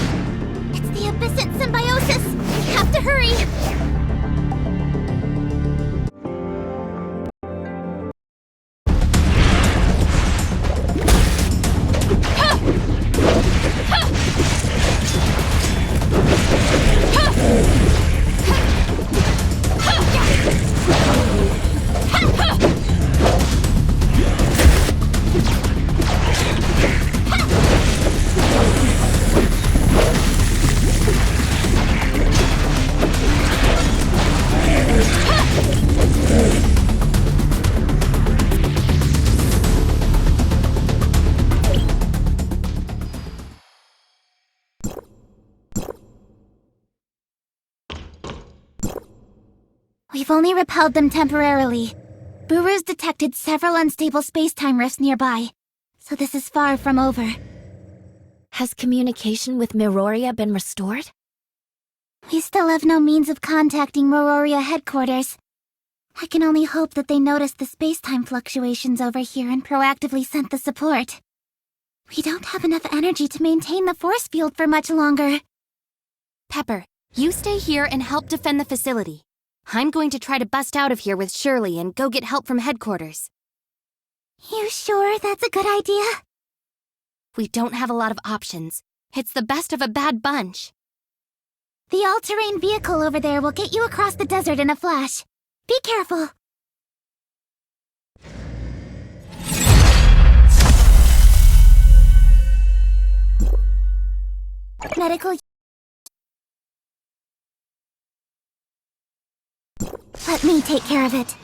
It's the Abyssint symbiosis. We have to hurry. We've only repelled them temporarily. Buru's detected several unstable space-time rifts nearby, so this is far from over. Has communication with Miroria been restored? We still have no means of contacting Miroria headquarters. I can only hope that they noticed the space-time fluctuations over here and proactively sent the support. We don't have enough energy to maintain the force field for much longer. Pepper, you stay here and help defend the facility. I'm going to try to bust out of here with Shirley and go get help from headquarters. You sure that's a good idea? We don't have a lot of options. It's the best of a bad bunch. The all-terrain vehicle over there will get you across the desert in a flash. Be careful. Medical... Let me take care of it.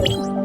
You